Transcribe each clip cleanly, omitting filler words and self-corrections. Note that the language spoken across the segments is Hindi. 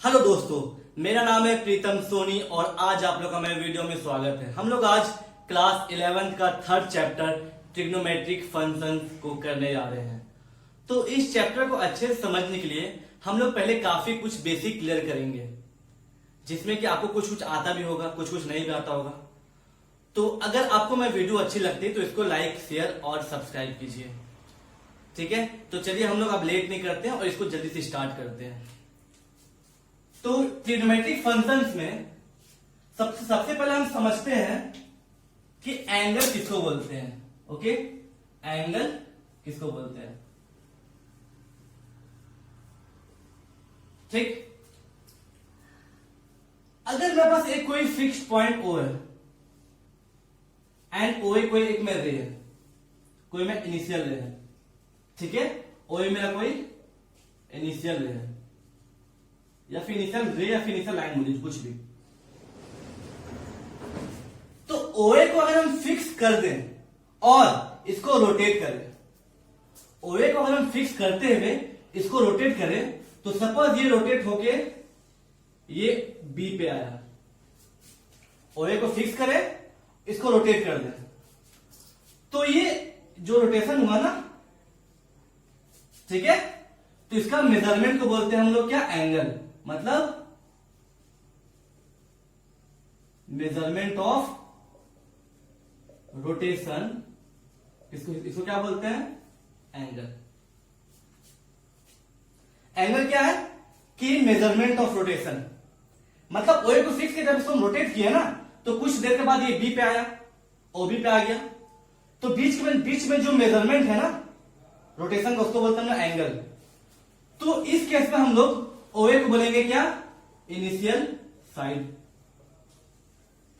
हेलो दोस्तों, मेरा नाम है प्रीतम सोनी और आज आप लोग का मेरे वीडियो में स्वागत है। हम लोग आज क्लास 11th का थर्ड चैप्टर ट्रिग्नोमेट्रिक फंक्शंस को करने जा रहे हैं। तो इस चैप्टर को अच्छे से समझने के लिए हम लोग पहले काफी कुछ बेसिक क्लियर करेंगे, जिसमें कि आपको कुछ कुछ आता भी होगा, कुछ कुछ नहीं भी आता होगा। तो अगर आपको मेरी वीडियो अच्छी लगती है तो इसको लाइक, शेयर और सब्सक्राइब कीजिए, ठीक है। तो चलिए हम लोग अब लेट नहीं करते हैं और इसको जल्दी से स्टार्ट करते हैं। तो ट्रिग्नोमेट्रिक फंक्शंस में सबसे पहले हम समझते हैं कि एंगल किसको बोलते हैं। ओके, एंगल किसको बोलते हैं, ठीक। अगर मेरे पास एक कोई फिक्स्ड पॉइंट ओ है एंड ओ ए कोई एक में रे है, कोई में इनिशियल रे है, ठीक है। ओ ए मेरा कोई इनिशियल रे है या फिर इनिशियल रे या फिर इनिशियल लाइन बोलिए, कुछ भी। तो ओए को अगर हम फिक्स कर दें और इसको रोटेट करें, ओए को अगर हम फिक्स करते हुए इसको रोटेट करें, तो सपोज ये रोटेट होके ये बी पे आया। ओए को फिक्स करें, इसको रोटेट कर दें, तो ये जो रोटेशन हुआ ना, ठीक है, तो इसका मेजरमेंट को बोलते हैं हम लोग क्या, एंगल। मतलब मेजरमेंट ऑफ रोटेशन, इसको क्या बोलते हैं, एंगल। एंगल क्या है कि मेजरमेंट ऑफ रोटेशन। मतलब ओए को फिक्स के जब इसको रोटेट किया ना, तो कुछ देर के बाद ये बी पे आया, ओ बी पे आ गया, तो बीच में जो मेजरमेंट है ना रोटेशन का, उसको बोलते हैं एंगल। तो इस केस में हम लोग ओए को बोलेंगे क्या, इनिशियल साइड,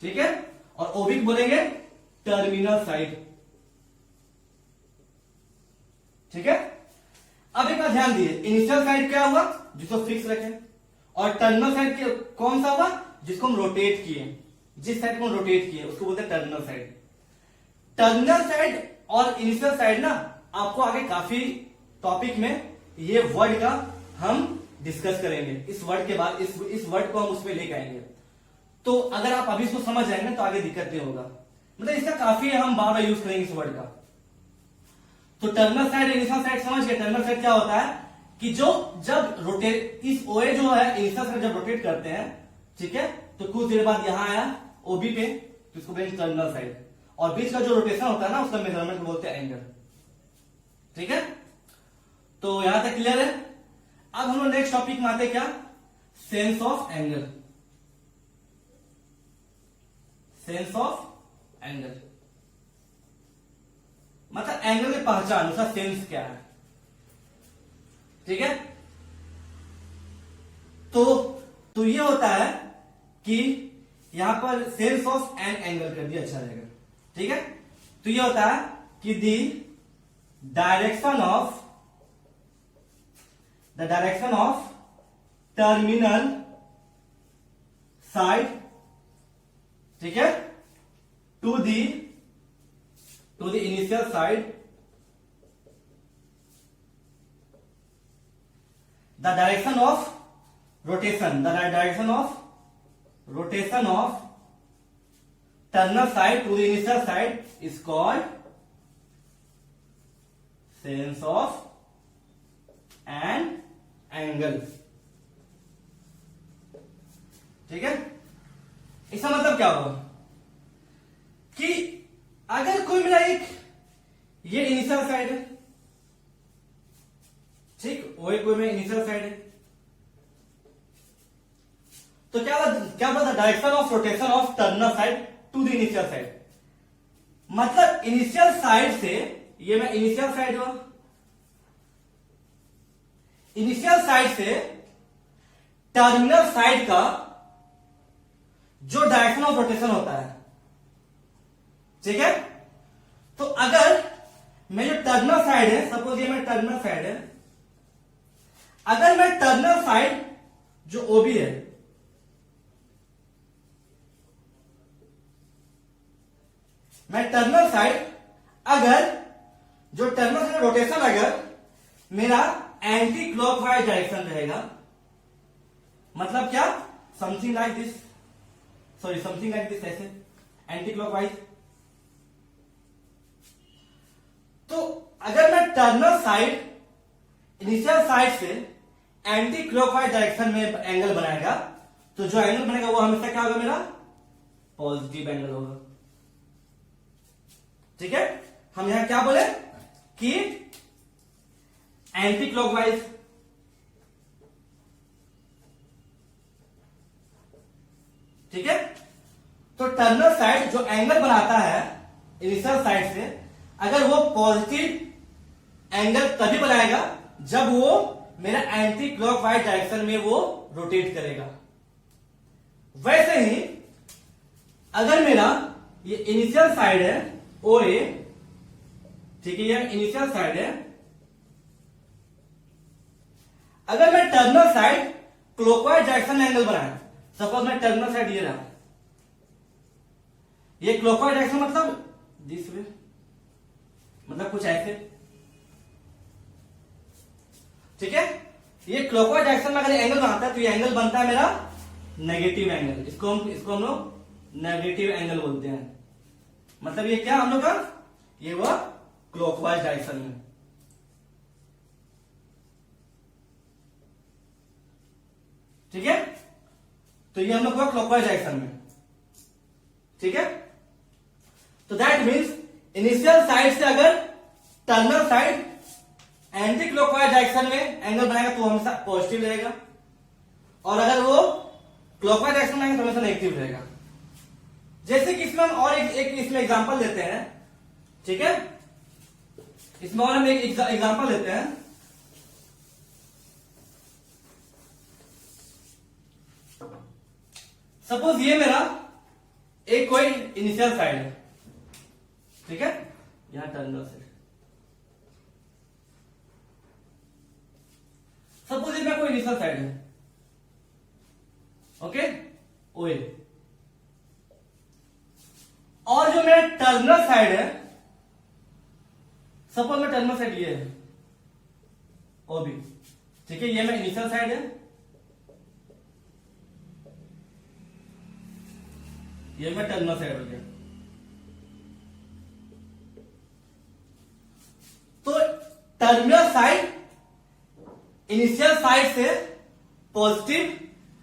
ठीक है, और ओबी को बोलेंगे टर्मिनल साइड, ठीक है। अब एक बात ध्यान दिए, इनिशियल साइड क्या हुआ, जिसको फिक्स रखे, और टर्मिनल साइड कौन सा हुआ, जिसको हम रोटेट किए, जिस साइड को हम रोटेट किए उसको बोलते हैं टर्मिनल साइड। टर्मिनल साइड और इनिशियल साइड ना आपको आगे काफी टॉपिक में ये वर्ड का हम डिस्कस करेंगे। इस वर्ड के बाद इस वर्ड को हम उसमें लेके आएंगे। तो अगर आप अभी इसको समझ जाएंगे तो आगे दिक्कत नहीं होगा। मतलब इसका काफी हम बार बार यूज करेंगे इस वर्ड का। तो टर्मिनल साइड, इनिशियल साइड समझ गए। टर्मिनल साइड क्या होता है कि जो जब रोटेट, इस ओए जो है इनिशियल साइड जब रोटेट करते हैं, ठीक है, तो कुछ देर बाद यहां आया ओबी पे, तो इसको बोलेंगे टर्मिनल साइड। और बीच का जो रोटेशन होता है ना, उसका मेजरमेंट को बोलते हैं एंगल, ठीक है। तो यहां तक क्लियर है। अब हम लोग नेक्स्ट टॉपिक में आते क्या, sense of angle. Sense of angle मतलब एंगल की पहचान, उसका सेंस क्या है, ठीक है। तो ये होता है कि यहां पर सेंस ऑफ एन एंगल कर दिया, अच्छा रहेगा, ठीक है। तो ये होता है कि the direction of terminal side, ठीक है, to the initial side, the direction of rotation of terminal side to the initial side is called sense of an angle, ठीक है। इसका मतलब क्या होगा कि अगर कोई मेरा एक ये इनिशियल साइड है, ठीक, वो कोई मेरा इनिशियल साइड है, तो क्या बोला, direction of rotation of terminal side to the initial side. मतलब इनिशियल साइड से, ये मैं इनिशियल साइड हुआ, इनिशियल साइड से टर्मिनल साइड का जो डायरेक्शन ऑफ रोटेशन होता है, ठीक है। तो अगर मैं जो टर्मिनल साइड है, सपोज ये मेरा टर्मिनल साइड है, अगर मैं टर्मिनल साइड जो ओबी है, मैं टर्मिनल साइड अगर जो टर्मिनल साइड रोटेशन अगर मेरा एंटी क्लॉकवाइज डायरेक्शन रहेगा, मतलब क्या, something like this, sorry something like this, ऐसे एंटी क्लॉकवाइज। तो अगर मैं टर्नर साइड इनिशियल साइड से एंटी क्लॉकवाइज डायरेक्शन में एंगल बनाएगा, तो जो एंगल बनेगा वो हमेशा क्या होगा, मेरा पॉजिटिव एंगल होगा। ठीक है, हम यहां क्या बोले कि एंटी क्लॉकवाइज, ठीक है। तो टर्नर साइड जो एंगल बनाता है इनिशियल साइड से, अगर वो पॉजिटिव एंगल तभी बनाएगा जब वो मेरा एंटी क्लॉकवाइज डायरेक्शन में वो रोटेट करेगा। वैसे ही अगर मेरा ये इनिशियल साइड है ओ ए, ठीक है, ये इनिशियल साइड है, अगर मैं टर्नर साइड क्लॉकवाइज डायरेक्शन में एंगल बनाया, सपोज मैं टर्नर साइड ये रहा, ये क्लॉकवाइज डायरेक्शन मतलब दिस वे, मतलब कुछ ऐसे, ठीक है। ये क्लॉकवाइज डायरेक्शन में अगर एंगल बनाता है तो ये एंगल बनता है मेरा नेगेटिव एंगल, इसको हम लोग नेगेटिव एंगल बोलते हैं। मतलब ये क्या हम लोग का, ये वो क्लॉकवाइज डायरेक्शन में, ठीक है। तो ये हम लोग का क्लॉकवाइज डायरेक्शन में, ठीक है। तो दैट मीन्स इनिशियल साइड से अगर Turner side anti clockwise direction में एंगल बनाएगा तो हमेशा पॉजिटिव रहेगा, और अगर वो क्लॉकवाइज डायरेक्शन में आएगा तो हमेशा नेगेटिव रहेगा। जैसे कि इसमें हम और एक इसमें एग्जांपल लेते हैं, ठीक है। इसमें और हम एक एग्जांपल लेते हैं। सपोज ये मेरा एक कोई इनिशियल साइड है, ठीक है, यहां टर्नर साइड, सपोज ये मेरा कोई इनिशियल साइड है, ओके, ओए, और जो मेरा टर्नर साइड है, सपोज में टर्नर साइड ये है ओ बी, ठीक है, ये मेरा इनिशियल साइड है, ये मेरा टर्नर साइड हो गया। तो टर्मिनल साइड इनिशियल साइड से पॉजिटिव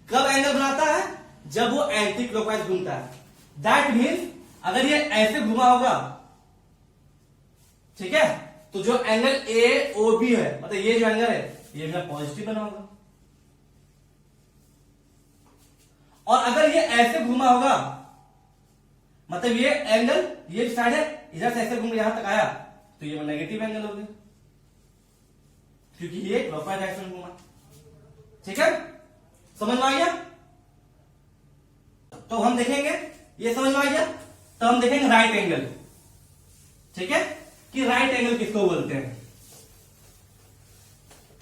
कब एंगल बनाता है, जब वो एंटी क्लॉकवाइज घूमता है। दैट मीन्स अगर ये ऐसे घुमा होगा, ठीक है, तो जो एंगल ए ओ बी है, मतलब ये जो एंगल है ये मेरा पॉजिटिव बना होगा, और अगर ये ऐसे घुमा होगा, मतलब ये एंगल, ये साइड है, इधर से ऐसे घूम यहां तक आया, तो ये नेगेटिव एंगल हो गया, क्योंकि ये क्लॉकवाइज डायरेक्शन में घूमा। ठीक है, समझ में आ गया? तो हम देखेंगे, ये समझ में आ गया, तो हम देखेंगे राइट एंगल। ठीक है, कि राइट एंगल किसको बोलते हैं।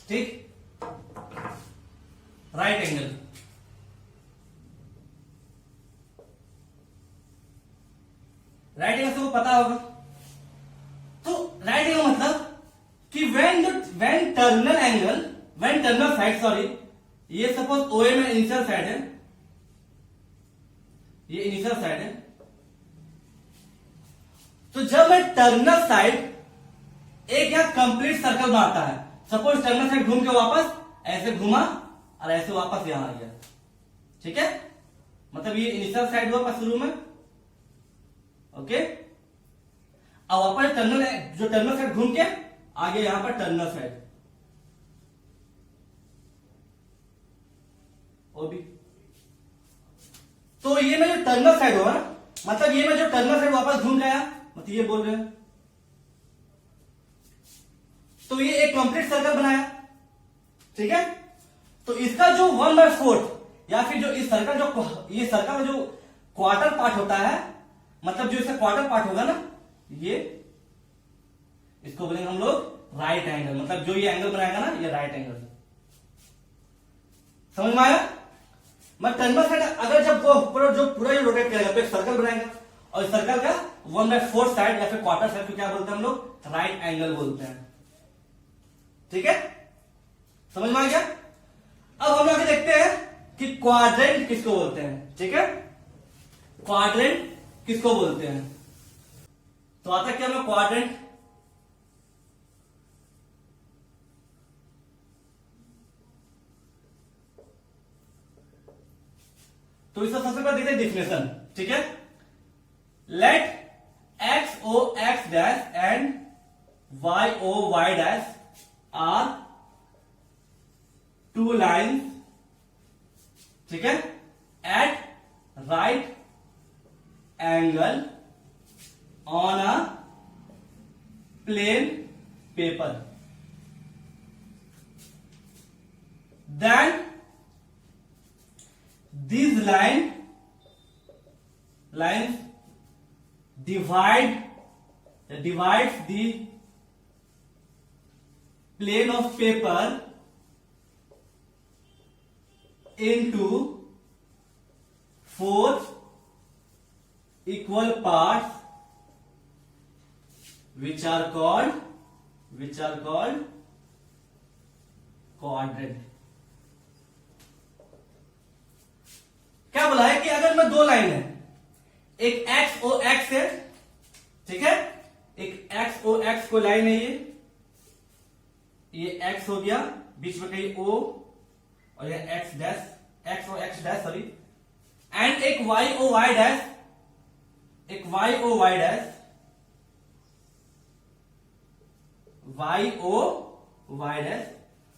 ठीक, राइट एंगल, राइट एंगल सबको पता होगा। तो राइट एंगल मतलब कि व्हेन टर्मिनल साइड, सॉरी, ये सपोज ओए में इनिशियल साइड है, ये इनिशियल साइड है, तो जब मैं टर्मिनल साइड एक यहां कंप्लीट सर्कल बनाता है, सपोज टर्मिनल साइड घूम के वापस ऐसे घुमा और ऐसे वापस यहां आ गया। ठीक है, मतलब ये इनिशियल साइड हुआ शुरू में, ओके, अब वापस टर्मिनल साइड घूम के आ गया यहां पर टर्मिनल साइड ओबी। तो ये में जो टर्मिनल साइड होगा ना, मतलब ये में जो टर्मिनल साइड वापस घूम गया, मतलब ये बोल रहे हैं, तो ये एक कंप्लीट सर्कल बनाया। ठीक है, तो इसका जो 1/4 या फिर जो इस सर्कल, जो ये सर्कल का जो क्वार्टर पार्ट होता है, मतलब जो इसका क्वार्टर पार्ट होगा ना, ये इसको बोलेंगे हम लोग राइट एंगल। मतलब जो ये एंगल बनाएगा ना, ये राइट एंगल। समझ में आया? मैं टर्मिनल साइड अगर जब वो पूरा जो रोटेट करेगा तो एक सर्कल बनाएगा, और इस सर्कल का 1/4 साइड या फिर क्वार्टर साइड को क्या बोलते हैं हम लोग? राइट एंगल बोलते हैं। ठीक है, समझ में आ गया? अब हम आगे देखते हैं कि क्वाड्रेंट किसको बोलते हैं, ठीक है, क्वाड्रेंट किसको बोलते हैं। तो आता क्या मैं क्वाड्रेंट, तो इसका सबसे पहले देखते हैं डिफिनेशन, ठीक है। Let X O X dash and Y O Y dash are two lines, ठीक है, at right angle on a plain paper, then these lines divides the plane of paper into 4 equal parts which are called quadrant। क्या बोला है कि अगर मैं दो लाइन है, एक एक्स ओ एक्स है, ठीक है, एक एक्स ओ एक्स को लाइन है, ये एक्स हो गया, बीच में कहीं ओ और ये X dash, X O X dash sorry, and एक वाई ओ वाई डैश, एक Y O Y dash, Y O Y dash,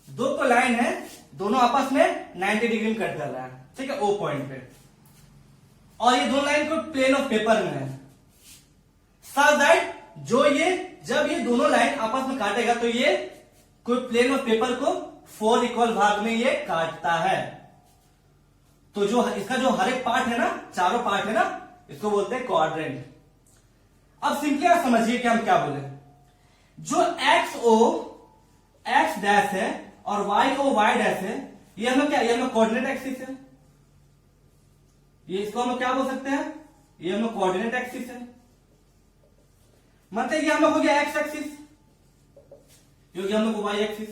दो को लाइन है, दोनों आपस में 90 डिग्री में कट कर रहा है, ठीक है, ओ पॉइंट पे, और ये दोनों लाइन को प्लेन ऑफ पेपर में है, सच दैट जो ये जब ये दोनों लाइन आपस में काटेगा तो ये कोई प्लेन ऑफ पेपर को 4 इक्वल भाग में ये काटता है। तो जो इसका जो हर एक पार्ट है ना, चारों पार्ट है ना, इसको बोलते हैं क्वाड्रेंट। अब सिंपली आप समझिए कि हम क्या बोले, जो एक्स ओ एक्स डैश है और वाई ओ वाई डैश है, ये हमें क्या, ये हमें कोऑर्डिनेट एक्सिस है, ये इसको हम क्या बोल सकते हैं, ये हमें कोऑर्डिनेट एक्सिस है, मतलब ये हम लोग हो गया एक्स एक्सिस, ये हो गया हम लोग वाई एक्सिस,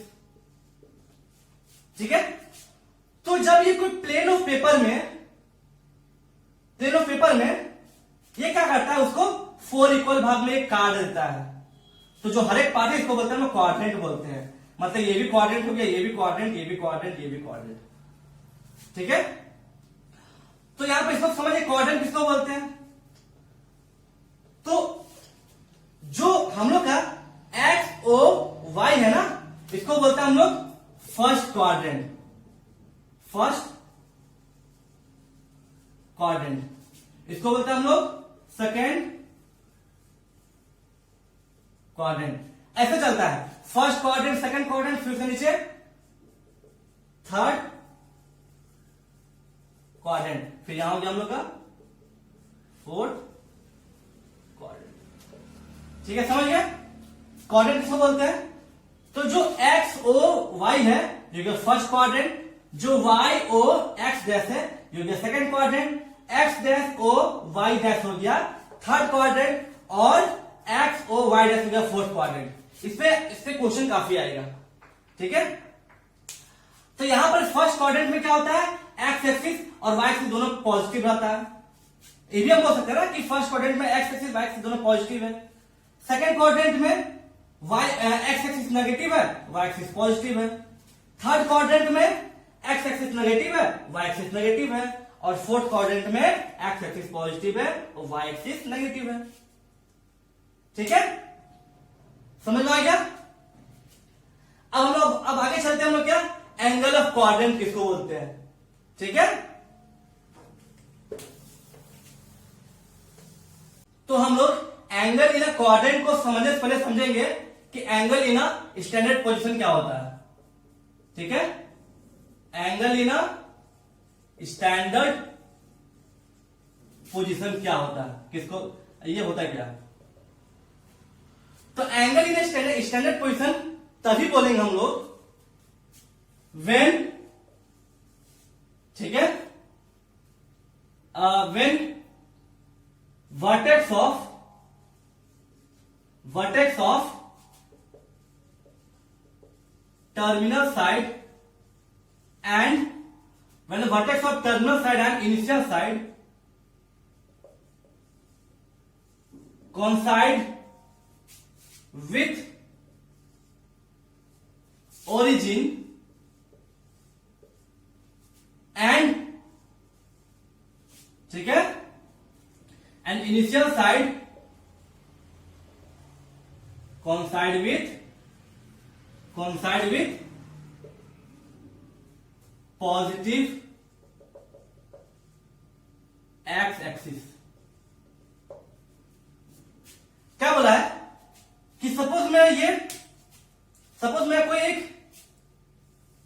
ठीक है। तो जब ये कोई प्लेन ऑफ पेपर में ये क्या करता है, उसको 4 इक्वल भाग में काट देता है, तो जो हर एक पार्ट है इसको बोलते हैं क्वाड्रेंट बोलते हैं, मतलब ये भी क्वाड्रेंट हो गया, ये भी क्वाड्रेंट, ये भी क्वाड्रेंट, ये भी क्वाड्रेंट, ठीक है। तो यहां पर इसको समझिए क्वाड्रेंट किसको बोलते हैं। तो जो हम लोग का एक्स ओ वाई है ना, इसको बोलते हैं हम लोग फर्स्ट क्वाड्रेंट, इसको बोलते हैं हम लोग सेकेंड क्वाड्रेंट, ऐसे चलता है, फर्स्ट क्वाड्रेंट, सेकंड क्वाड्रेंट, फिर से नीचे थर्ड क्वाड्रेंट, फिर यहां हो गया हम लोग का फोर्थ क्वाड्रेंट, ठीक है, समझ गए क्वाड्रेंट किसको बोलते हैं। तो जो एक्स ओ वाई है ये गया फर्स्ट क्वाड्रेंट, जो वाई ओ एक्स डैश है ये गया second quadrant, X dash O Y dash हो गया थर्ड क्वाड्रेंट, और एक्स ओ वाई डैश हो गया फोर्थ क्वाड्रेंट। इससे क्वेश्चन काफी आएगा, ठीक है। तो यहां पर फर्स्ट क्वाड्रेंट में क्या होता है, एक्स एक्सिस और वाई एक्सिस दोनों पॉजिटिव रहता है, ये भी हम बोल सकते हैं ना कि फर्स्ट क्वाड्रेंट में एक्स एक्सिस वाई एक्सिस दोनों पॉजिटिव है। सेकंड क्वाड्रेंट में वाई एक्स एक्सिस नेगेटिव है, वाई एक्सिस पॉजिटिव है। थर्ड क्वाड्रेंट में एक्स एक्सिस नेगेटिव है, वाई एक्सिस नेगेटिव है, और फोर्थ क्वाड्रेंट में एक्स एक्सिस पॉजिटिव है और वाई एक्सिस नेगेटिव है, ठीक है, समझ में आ गया। अब हम लोग अब आगे चलते हैं, हम लोग क्या एंगल ऑफ क्वाड्रेंट किसको बोलते हैं, ठीक है। तो हम लोग एंगल इन अ क्वाड्रेंट को समझने से पहले समझेंगे कि angle in a standard position क्या होता है, ठीक है। Angle in a standard position क्या होता है, किसको ये होता है क्या। तो एंगल इन स्टैंडर्ड पोजीशन तभी बोलेंगे हम लोग व्हेन, ठीक है, when vertex of terminal side and when the vertex of terminal side and initial side coincide with origin and, ठीक है, and initial side coincide with positive x axis। क्या बोला है कि सपोज मेरा कोई एक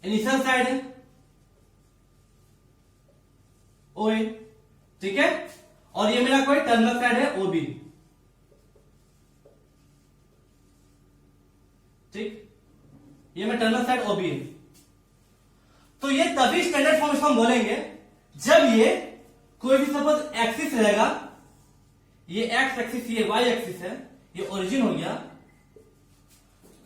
इनिशियल साइड है ओ ए, ठीक है, और ये मेरा कोई टर्मिनल साइड है ओ बी, ठीक, ये मेरा टर्मिनल साइड ओ बी है। तो ये तभी स्टैंडर्ड फॉर्म इसको हम बोलेंगे जब ये कोई भी सपोज एक्सिस रहेगा, ये एक्स एक्सिस, ये वाई एक्सिस है, ये ओरिजिन हो गया,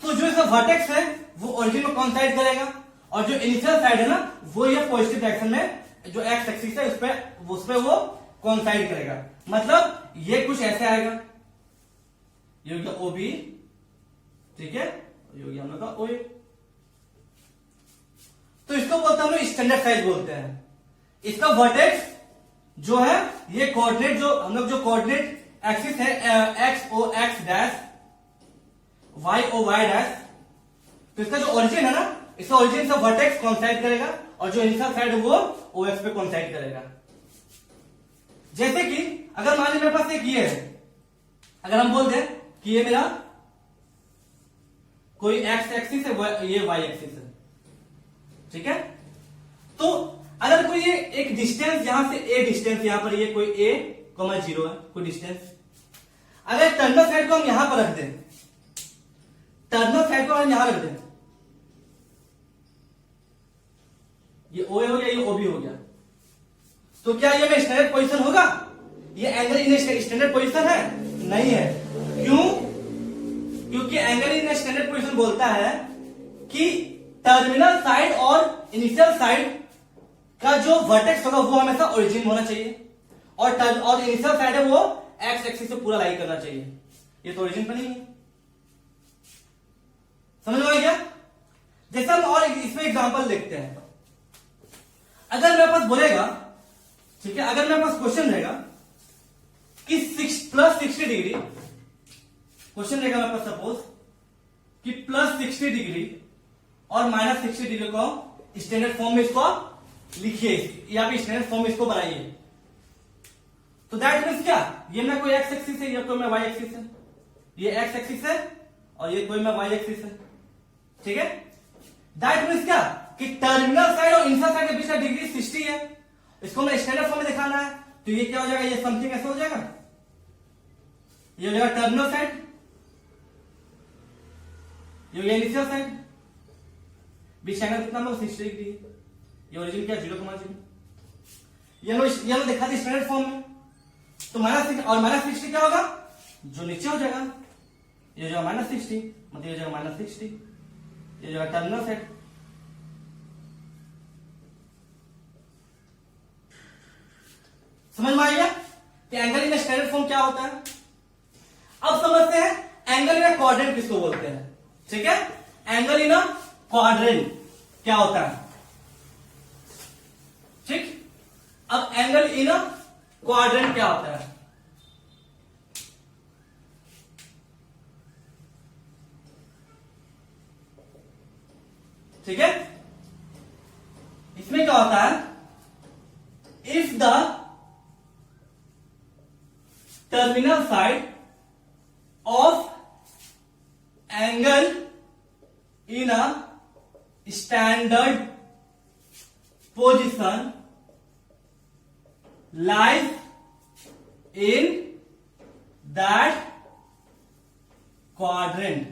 तो जो इसका वर्टेक्स है वो ओरिजिन में कॉन्साइड करेगा, और जो इनिशियल साइड है ना वो ये पॉजिटिव डायरेक्शन में जो एक्स एक्सिस है उस पे वो कॉन्साइड करेगा। मतलब ये कुछ ऐसे आएगा, ये हो गया ओ बी, ठीक है, ये हो गया हम लोग का ओ ए। तो इसको बोलते हैं हम लोग स्टैंडर्ड साइज बोलते हैं। इसका वर्टेक्स जो है ये कोऑर्डिनेट, जो हम लोग जो कोऑर्डिनेट एक्सिस है X O X dash, Y O Y dash, तो इसका जो ओरिजिन है ना, इसका ओरिजिन से वर्टेक्स कॉन्साइड करेगा और जो इनिशियल साइड है वो ओ एक्स पे कॉन्साइड करेगा। जैसे कि अगर मान लीजिए मेरे पास एक ये है, अगर हम बोल दें कि ये मेरा कोई एक्स एक्सिस है, ये वाई एक्सिस है, ठीक है, तो अगर कोई ये एक डिस्टेंस यहां से ए डिस्टेंस, यहां पर ये कोई ए कॉमा 0 है कोई डिस्टेंस, अगर टर्मिनल साइड को हम यहां पर रख दें, टर्मिनल साइड को हम यहां रख दें, ये ओ ए हो गया, ये ओ बी हो गया, तो क्या ये में स्टैंडर्ड पोजीशन होगा? ये एंगल इन स्टैंडर्ड पोजीशन है? नहीं है। क्यों? क्योंकि एंगल इन स्टैंडर्ड पोजीशन बोलता है कि टर्मिनल साइड और इनिशियल साइड का जो वर्टेक्स होगा वो हमेशा ओरिजिन होना चाहिए, और इनिशियल साइड है वो एक्स एक्सिस से पूरा लाई करना चाहिए। ये तो ओरिजिन पर नहीं है। समझ में आ गया? जैसे हम और इसमें एग्जांपल देखते हैं। अगर मेरे पास बोलेगा, ठीक है, अगर मेरे पास क्वेश्चन रहेगा कि प्लस 60 डिग्री, क्वेश्चन रहेगा मेरे पास सपोज कि प्लस 60 डिग्री और माइनस 60 डिग्री को स्टैंडर्ड फॉर्म में इसको लिखिए, या फिर स्टैंडर्ड फॉर्म में इसको बनाइए, तो दैट मीन्स क्या, ये मेरा कोई एक्स एक्सिस है, ये कोई मेरा वाई एक्सिस है, ये एक्स एक्सिस है और ये कोई मेरा वाई एक्सिस है, ठीक है। दैट मीन्स क्या कि टर्मिनल साइड और इनिशियल साइड के बीच का डिग्री 60 है, इसको मैं स्टैंडर्ड फॉर्म में दिखाना है, तो ये क्या हो जाएगा, ये समथिंग ऐसा हो जाएगा, ये हो जाएगा टर्मिनल साइड, ये हो गया इनिशियल साइड, बीच एंगल कितना होगा 60 डिग्री, ये ओरिजिन क्या 0,0, ये लो दिखा दी स्टैंडर्ड फॉर्म में, तो माइनस और माइनस 60 क्या होगा, जो नीचे हो जाएगा, ये हो जाएगा माइनस 60, मतलब ये हो जाएगा माइनस 60, ये हो जाएगा टर्मिनल साइड। समझ में आएगा कि एंगल इन स्टैंडर्ड फॉर्म क्या होता है। अब समझते हैं एंगल इन क्वाड्रेंट किसको बोलते हैं, ठीक है। एंगल इन क्वाड्रेंट क्या होता है, ठीक। अब एंगल इन क्वाड्रेंट क्या होता है, ठीक है। इसमें क्या होता है, if the terminal side of angle in a standard position lies in that quadrant,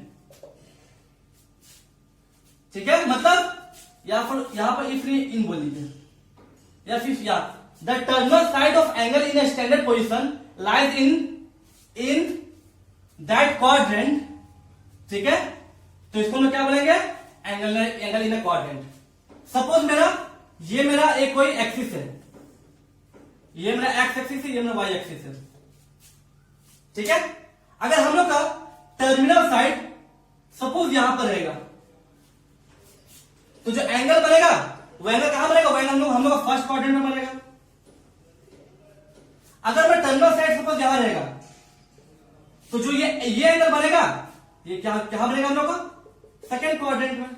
ठीक है। मतलब यहां पर इफ इन बोल दीजिए, या फिर the terminal side of angle in a standard position lies in that quadrant, ठीक है। तो इसको हम क्या बोलेंगे, एंगल इन क्वाड्रेंट। सपोज मेरा ये मेरा एक कोई एक्सिस है, ये मेरा एक्स एक्सिस है, ये मेरा वाई एक्सिस है, ठीक है। अगर हम लोग का टर्मिनल साइड सपोज यहां पर रहेगा, तो जो एंगल बनेगा वो एंगल कहां बनेगा, वो एंगल हम लोग का फर्स्ट क्वाड्रेंट में बनेगा। अगर मैं टर्मिनल साइड सपोज यहां रहेगा, तो जो ये एंगल बनेगा ये क्या बनेगा हम लोग का सेकेंड क्वाड्रेंट में।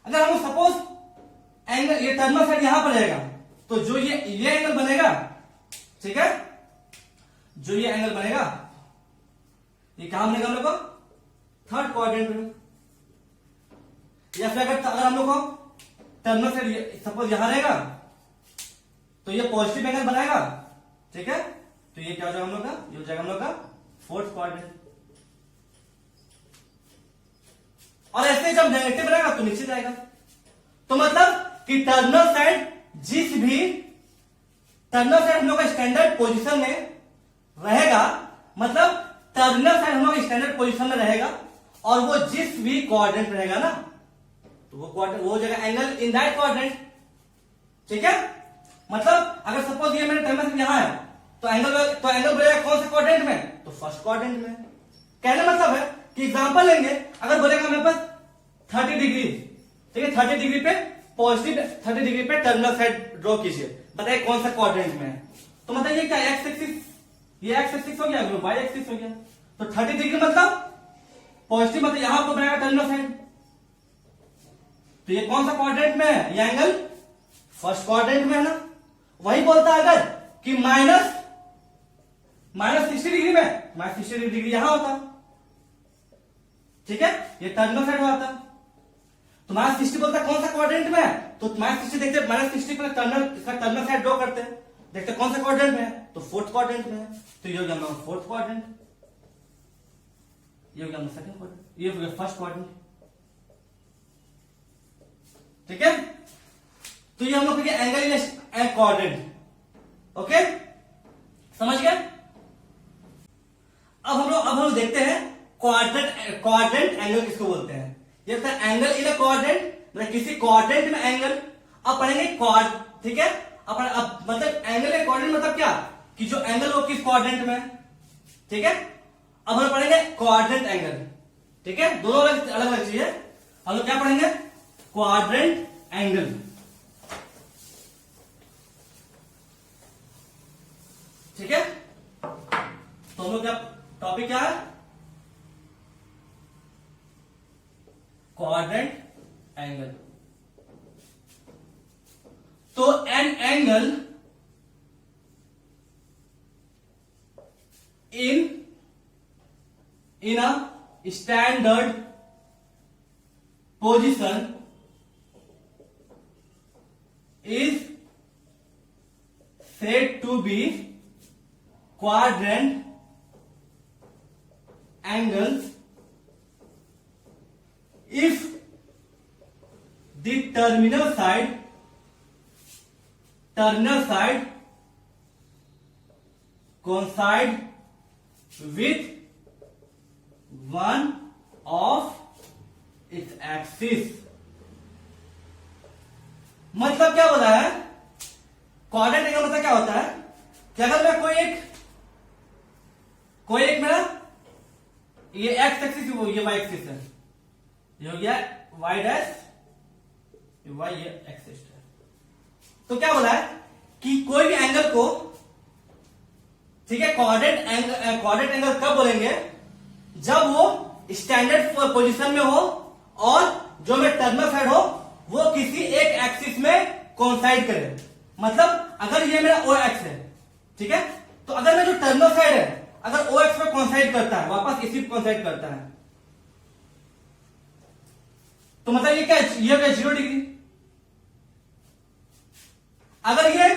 अगर हम सपोज एंगल ये टर्मिनल साइड यहां पर रहेगा, तो जो ये एंगल बनेगा, ठीक है, जो ये एंगल बनेगा ये कहां बनेगा हम लोग को थर्ड क्वाड्रेंट में। या फिर अगर हम लोग को टर्मिनल साइड सपोज यहां रहेगा, तो ये पॉजिटिव एंगल बनाएगा, ठीक है, तो ये क्या हो जाएगा हम लोग का, ये हो जाएगा हम लोग का फोर्थ क्वाड्रेंट। और ऐसे जब नेगेटिव रहेगा तो नीचे जाएगा। तो मतलब कि टर्मिनल साइड हम लोग का स्टैंडर्ड पोजीशन में रहेगा, मतलब टर्मिनल साइड हम लोग स्टैंडर्ड पोजीशन में रहेगा, और वो जिस भी क्वाड्रेंट रहेगा ना, तो वो हो जाएगा एंगल इन दैट क्वाड्रेंट, ठीक है। मतलब अगर सपोज ये मेरे टर्मिनल यहां है, तो एंगल बनेगा कौन से क्वाड्रेंट में, तो फर्स्ट क्वाड्रेंट में। कहने मतलब है कि एग्जांपल लेंगे, अगर बोलेगा मेरे पास 30 डिग्री, ठीक है, 30 डिग्री पे पॉजिटिव, 30 डिग्री पे टर्मिनल साइड ड्रॉ कीजिए, बताइए कौन सा क्वाड्रेंट में है। तो मतलब ये क्या एक्स एक्सिस, ये एक्स एक्सिस हो गया, वाई एक्सिस हो गया। तो 30 डिग्री मतलब पॉजिटिव, मतलब यहां पर बनाएगा टर्मिनल साइड, तो ये कौन सा क्वाड्रेंट में है, ये एंगल फर्स्ट क्वाड्रेंट में है ना। वही बोलता है अगर कि माइनस 60 डिग्री में, माइनस 60 डिग्री यहां होता, ठीक है, ये टर्मिनल साइड में आता। तो माइनस 60 बोलता है कौन सा क्वाड्रेंट में है, तो माइनस 60 देखते, माइनस 60 पर टर्मिनल साइड ड्रॉ करते हैं, देखते कौन सा क्वाड्रेंट में है, तो फोर्थ क्वाड्रेंट में है। तो ये हो गया हमारा फोर्थ क्वाड्रेंट, ये हो गया हमारा सेकंड क्वाड्रेंट, ये हो गया फर्स्ट क्वाड्रेंट, ठीक है। तो ये हम लोग एंगल इन क्वाड्रेंट, ओके, समझ गए। अब हम लोग देखते हैं क्वाड्रेंट एंगल किसको बोलते हैं। ये होता है एंगल इन क्वाड्रेंट, मतलब किसी क्वाड्रेंट में एंगल। अब पढ़ेंगे ठीक है, अब मतलब एंगल इन क्वाड्रेंट मतलब क्या, कि जो एंगल वो किस क्वाड्रेंट में है, ठीक है। अब हम पढ़ेंगे क्वाड्रेंट एंगल, ठीक है, दोनों अलग अलग चीज है। हम लोग क्या पढ़ेंगे, क्वाड्रेंट एंगल, ठीक है। तो हम लोग क्या टॉपिक क्या है, क्वाड्रेंट एंगल। तो an angle in a standard position is said to be quadrant angles if the terminal side coincide with one of its axis। मतलब क्या बोला है, क्वाड्रेंट एंगल मतलब क्या होता है कि अगर मैं कोई एक मेरा ये एक्स एक्सिस, ये वाई एक्सिस है, ये हो गया वाई डैश, ये वाई, ये एक्सिस है। तो क्या बोला है कि कोई भी एंगल को, ठीक है, क्वाड्रेंट एंगल कब बोलेंगे, जब वो स्टैंडर्ड पोजीशन में हो और जो मेरा टर्मिनल साइड हो वो किसी एक एक्सिस में कोइंसाइड करे। मतलब अगर ये मेरा ओ एक्स है, ठीक है, तो अगर मेरा जो टर्मिनल साइड है अगर ओ एक्स में कोइंसाइड करता है, वापस इसी कोइंसाइड करता है, तो मतलब ये क्या, ये क्या 0 डिग्री। अगर ये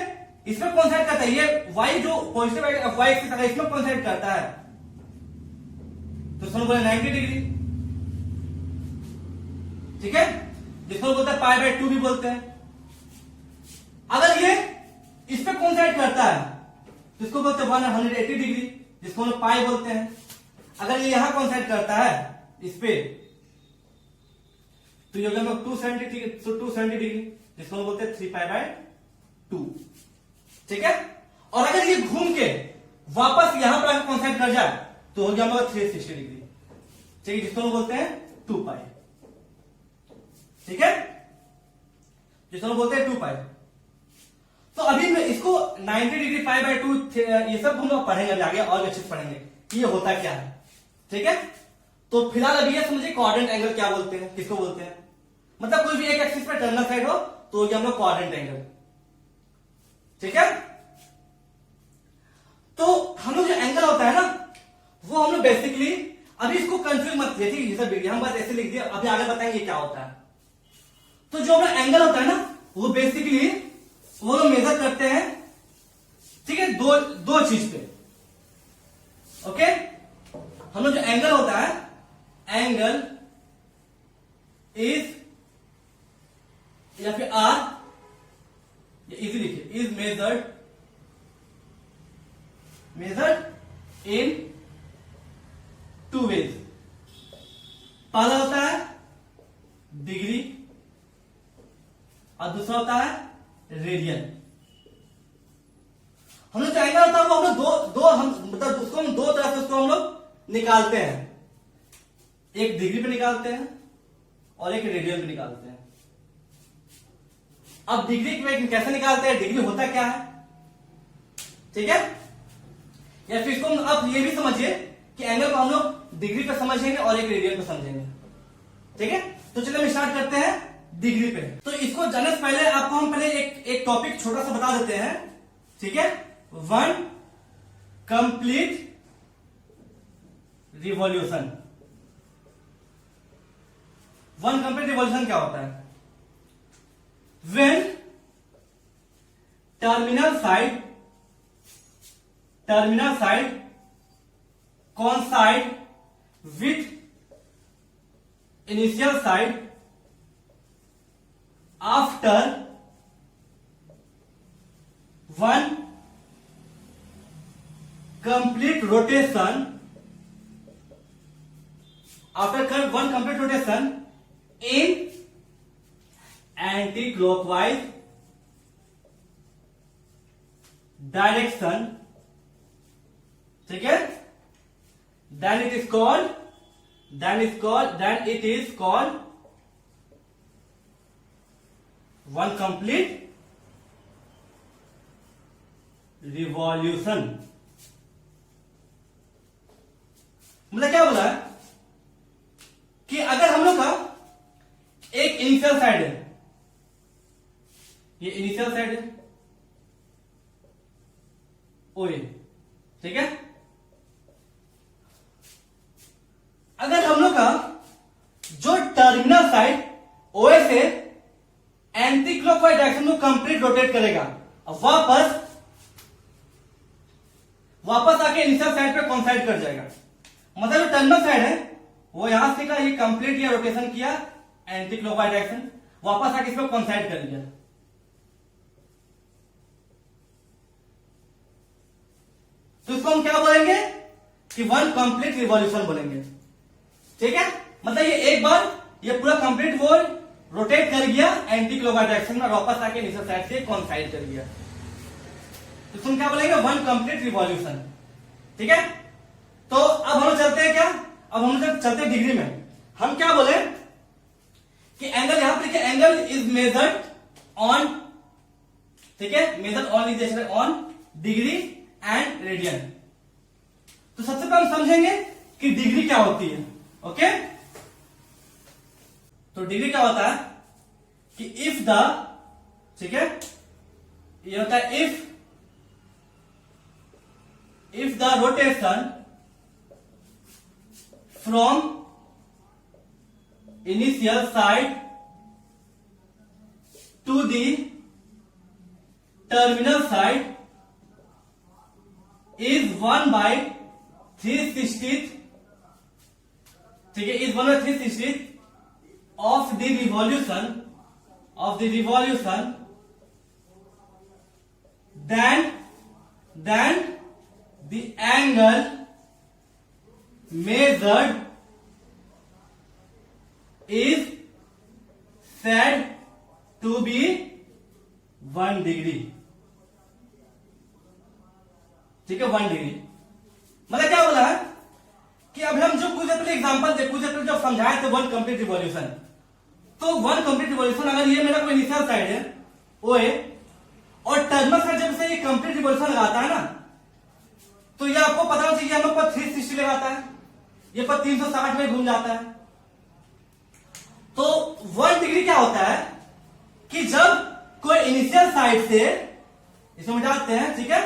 इसमें कोइंसाइड करता है, ये वाई जो पॉजिटिव वाई एक्सिस अगर इसमें कोइंसाइड करता है, तो इसमें बोले 90 डिग्री, ठीक है, जिसको बोलते हैं पाई बाय 2 भी बोलते हैं। अगर ये इस पे कोइंसाइड करता है तो इसको बोलते हैं 180 डिग्री, जिसको हम पाई बोलते हैं। अगर ये यहां कोइंसाइड करता है इस पे, तो ये हो गया 270 डिग्री, जिसको हम बोलते हैं 3π/2। ठीक है, और अगर ये घूम के वापस यहां पर आकर कॉन्सेंट कर जाए तो हो गया हमारा 360 डिग्री। ठीक है, जिसको हम बोलते हैं 2π। ठीक है, जिसको हम बोलते हैं 2π। तो अभी मैं इसको 90 डिग्री π/2 ये सब हम लोग पढ़ेंगे आगे, और अच्छे से पढ़ेंगे कि ये होता क्या है। ठीक है, तो फिलहाल अभी ये समझिए क्वाड्रेंट एंगल क्या बोलते हैं, किसको बोलते हैं। मतलब कोई भी एक एक्सिस पे टर्नर साइड हो तो ये हम लोग क्वाड्रेंट एंगल। ठीक है, तो हम लोग जो एंगल होता है ना, वो हम लोग बेसिकली, अभी इसको कंफ्यूज मत कीजिए, ठीक है, ये सब हम बात ऐसे लिख दिया, अभी आगे बताएंगे क्या होता है। तो जो अपना एंगल होता है ना, वो बेसिकली वो लोग मेजर करते हैं, ठीक है, दो चीज पे। ओके, हम लोग जो एंगल होता है, एंगल इज या फिर आर, इजी लिखिए, इज मेजर्ड इन 2 वेज। पहला होता है डिग्री और दूसरा होता है रेडियन। हम लोग जो एंगल होता है वो हम लोग हम मतलब उसको हम दो तरह से उसको हम लोग निकालते हैं, एक डिग्री पे निकालते हैं और एक रेडियन पे निकालते हैं। अब डिग्री पे कैसे निकालते हैं, डिग्री होता क्या है, ठीक है, या फिर इसको आप ये भी समझिए कि एंगल को हम लोग डिग्री पे समझेंगे और एक रेडियन पे समझेंगे। ठीक है, तो चलिए हम स्टार्ट करते हैं डिग्री पे। तो इसको जानने से पहले आपको हम पहले एक टॉपिक छोटा सा बता देते हैं। ठीक है, 1 कंप्लीट रिवॉल्यूशन। 1 कंप्लीट रिवॉल्यूशन क्या होता है? When terminal side coincide with initial side after 1 complete rotation, in anti-clockwise direction, ठीक है, then it is called one complete revolution। मतलब क्या बोला है कि अगर हम लोग का एक इनिशियल साइड है, ये इनिशियल साइड है ओ ये, ठीक है, अगर हम लोग का जो टर्मिनल साइड ओए से एंटी क्लॉकवाइज डायरेक्शन में कंप्लीट रोटेट करेगा, अब वापस आके इनिशियल साइड पे कॉन्साइड कर जाएगा। मतलब जो टर्मिनल साइड है वो यहां से का ये कंप्लीट ये रोटेशन किया एंटी क्लॉकवाइज डायरेक्शन, वापस आके इसमें कॉन्साइड कर लिया। तो इसको हम क्या बोलेंगे कि 1 कंप्लीट रिवॉल्यूशन बोलेंगे। ठीक है, मतलब ये एक बार ये पूरा कंप्लीट वो रोटेट कर गया एंटी क्लॉकवाइज डायरेक्शन में, वापस आके इनिशियल साइड से कॉन्साइड कर गया। तो इसको हम क्या बोलेंगे 1 कंप्लीट रिवॉल्यूशन। ठीक है, तो अब हम चलते हैं क्या, अब हम चलते हैं डिग्री में। हम क्या बोले कि एंगल यहां पर एंगल इज मेजर्ड ऑन, ठीक है, measured on is on degree and radian. तो सबसे पहले हम समझेंगे कि डिग्री क्या होती है। ओके, तो डिग्री क्या होता है कि इफ द, ठीक है, ये होता है if the rotation from initial side to the terminal side is 1/360, ठीक है, is 1/360 of the revolution, then the angle measured is said to be 1 degree. ठीक है, 1 डिग्री मतलब क्या बोला है कि अभी हम जो कुछ पहले एग्जांपल थे, कुछ पहले जब समझाए थे 1 कंप्लीट रिवॉल्यूशन, तो 1 कंप्लीट रिवॉल्यूशन अगर ये मेरा कोई इनिशियल साइड है ओ ए, और टर्मिनल साइड जब से ये कंप्लीट रिवॉल्यूशन लगाता है ना, तो ये आपको पता होना चाहिए हम लोग पर 360 लगाता है, ये पर 360 में घूम जाता है। तो 1 डिग्री क्या होता है कि जब कोई इनिशियल साइड से, इसमें मिटाते हैं, ठीक है,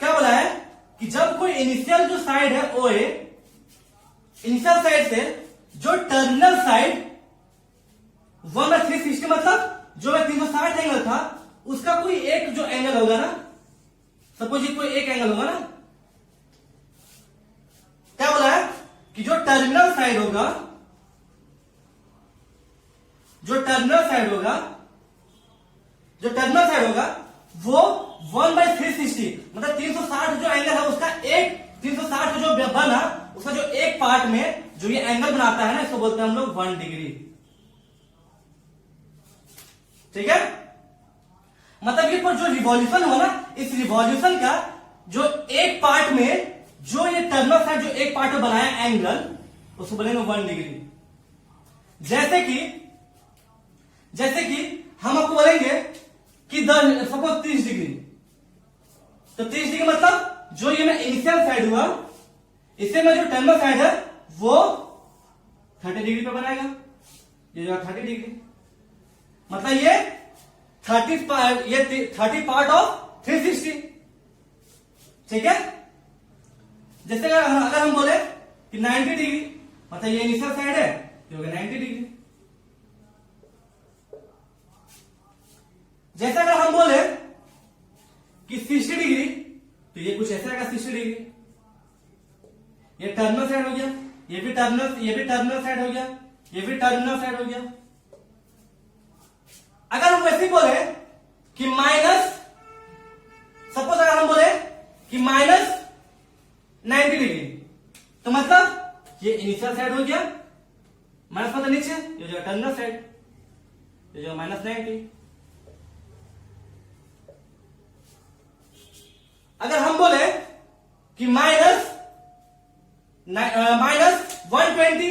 क्या बोला है कि जब कोई इनिशियल जो साइड है ओ ए, इनिशियल साइड से जो टर्मिनल साइड 1/360 मतलब जो 360 एंगल था उसका कोई एक जो एंगल होगा ना, सपोज ये कोई एक एंगल होगा ना, क्या बोला है कि जो टर्मिनल साइड होगा, जो टर्मिनल साइड होगा, जो टर्मिनल साइड होगा वो 1/360 मतलब 360 जो एंगल है उसका एक 360 जो बना उसका जो एक पार्ट में जो ये एंगल बनाता है ना, इसको बोलते हैं हम लोग 1 डिग्री। ठीक है, मतलब ये पर जो रिवॉल्यूशन हुआ ना, इस रिवॉल्यूशन का जो एक पार्ट में जो ये टर्मिनल साइड जो एक पार्ट में बनाया एंगल, उसको बोलेंगे 1 डिग्री। जैसे कि हम आपको बोलेंगे कि सपोज 30 डिग्री, तो 30 डिग्री मतलब जो ये मैं इनिशियल साइड हुआ, इससे मैं जो टर्मिनल साइड है वो 30 डिग्री पे बनाएगा, ये जो 30 डिग्री मतलब ये 30 पार्ट ऑफ 360। ठीक है, जैसे अगर हम बोले कि 90 डिग्री मतलब ये इनिशियल साइड है, ये हो गया 90 डिग्री। जैसे अगर हम बोले कि 60 डिग्री, तो ये कुछ ऐसा आएगा 60 डिग्री, ये टर्मिनल साइड हो गया, ये भी टर्मिनल साइड हो गया, ये भी टर्मिनल साइड हो गया। अगर हम वैसे बोले कि सपोज अगर हम बोले कि -90 डिग्री, तो मतलब ये इनिशियल साइड हो गया, माइनस मतलब नीचे ये जो टर्मिनल साइड, ये जो -90। अगर हम बोले कि -120,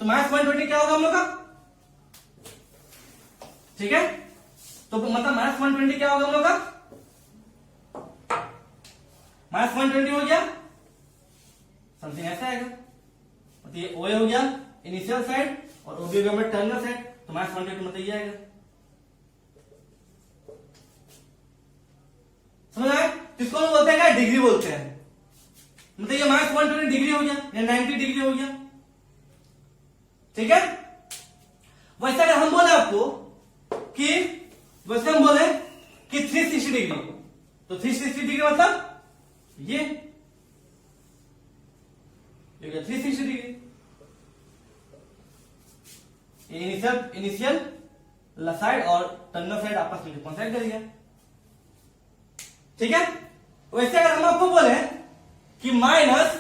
तो -120 क्या होगा हम लोग का? ठीक है, तो मतलब -120 क्या होगा हम लोग का? -120 हो गया समथिंग ऐसा आएगा, मतलब ये ओ हो गया इनिशियल साइड और ओ भी हो गया टर्मिनल साइड, तो -120 मतलब ये आएगा। समझ आए? इसको हम बोलते हैं डिग्री बोलते हैं, मतलब ये -120 डिग्री हो गया या 90 डिग्री हो गया। ठीक है, वैसे अगर हम बोले आपको कि वैसे हम बोले कि 360 डिग्री, तो 360 डिग्री मतलब ये 360 डिग्री, इनिशियल साइड और टर्मिनल साइड आपस में कॉन्टैक्ट कर दिया। ठीक है, वैसे अगर हम आपको बोले कि माइनस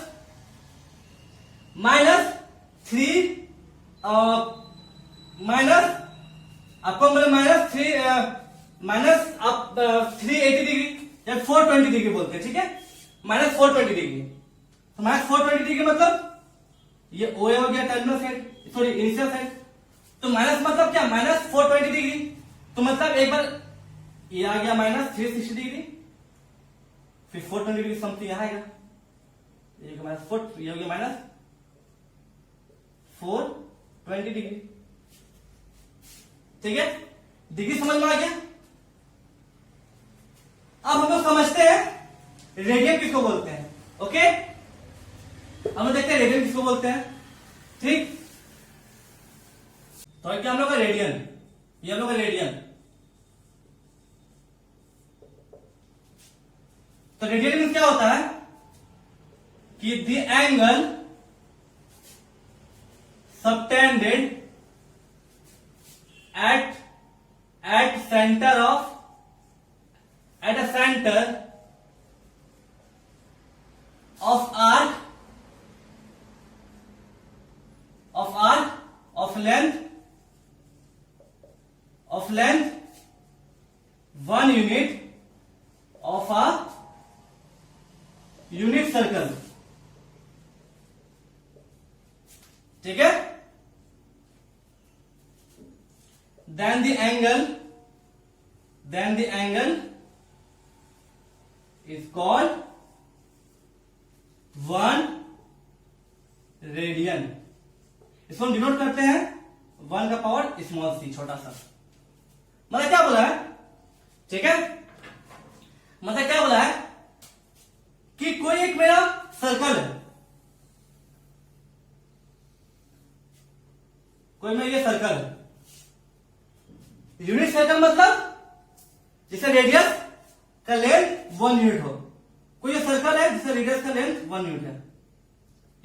380 डिग्री या 420 डिग्री बोलते हैं। ठीक है, -420 डिग्री, तो -420 डिग्री मतलब ये ओ हो गया terminal side, sorry initial side, तो माइनस मतलब क्या -420 डिग्री, तो मतलब एक बार ये आ गया -360 डिग्री, फिर 420 डिग्री समथिंग यहां आएगा, ये हो गया -420 डिग्री। ठीक है, डिग्री समझ में आ गया। अब हम लोग समझते हैं रेडियन किसको बोलते हैं। ओके, हम लोग देखते हैं रेडियन किसको बोलते हैं। ठीक, तो क्या हम लोग का रेडियन, ये हम लोग का रेडियन, तो रेडियन मीन्स क्या होता है कि the angle subtended at center of at a center of arc of length unit of a unit circle, ठीक है, then the angle is called 1 radian. इसको हम डिनोट करते हैं 1 का पावर स्मॉल सी, छोटा सा। मतलब क्या बोला है, ठीक है, मतलब क्या बोला है कि कोई एक मेरा सर्कल है, कोई मेरा ये सर्कल है, यूनिट सर्कल मतलब जिसका रेडियस का लेंथ 1 यूनिट हो। कोई ये सर्कल है जिसका रेडियस का लेंथ 1 यूनिट है,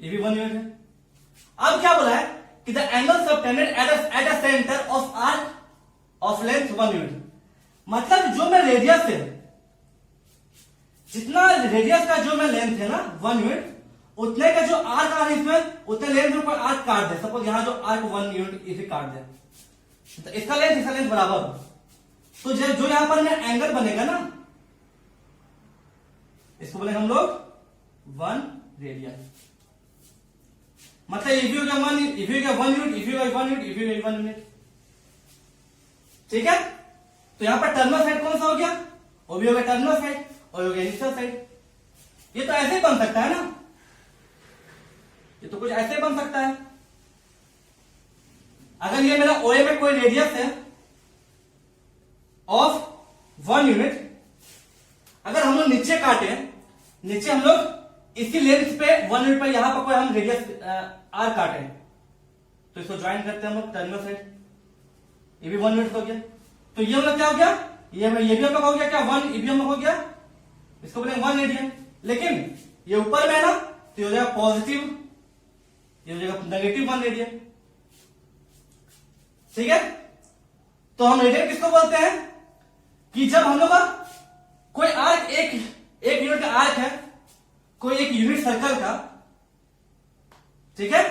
ये भी 1 यूनिट है। अब क्या बोला है कि the angle subtended at a centre of arc of length 1 unit, मतलब जो मैं रेडियस है, जितना रेडियस का जो मैं लेंथ है ना 1 यूनिट, उतने का जो आर्क आ रहा है इसमें, उतने लेंथ में कोई आर्क काट दे। सपोज यहां जो आर्क 1 यूनिट इसे काट दे, तो इसका लेंथ बराबर हो, तो जो यहां पर में एंगल बनेगा ना, इसको बोलेंगे हम लोग 1 रेडियन। मतलब इफ यू का 1 यूनिट, इफ यू का 1 यूनिट, ठीक है। तो यहां पर टर्मिनल साइड कौन सा हो गया, वो भी हो गया टर्मिनल साइड और हो गया इनिशियल साइड। ये तो ऐसे ही बन सकता है ना, ये तो कुछ ऐसे बन सकता है। अगर ये मेरा OA में कोई रेडियस है ऑफ 1 यूनिट, अगर हम लोग नीचे काटे, नीचे हम लोग इसी लेंथ पे 1 यूनिट पर यहां पर कोई हम रेडियस आर काटे, तो इसको ज्वाइन करते हैं हम लोग टर्मिनल साइड, ये भी 1 यूनिट हो गया। तो ये हम लोग क्या हो गया, ये भी हम लोग हो गया क्या 1, ये भी हम लोग हो गया, इसको बोलेंगे 1 रेडियन। लेकिन ये ऊपर में है ना, तो ये हो जाएगा पॉजिटिव, ये हो जाएगा नेगेटिव 1 रेडियन, ठीक है। तो हम रेडियन किसको बोलते हैं कि जब हम लोग का कोई आर्क एक यूनिट का आर्क है, कोई एक यूनिट सर्कल का, ठीक है,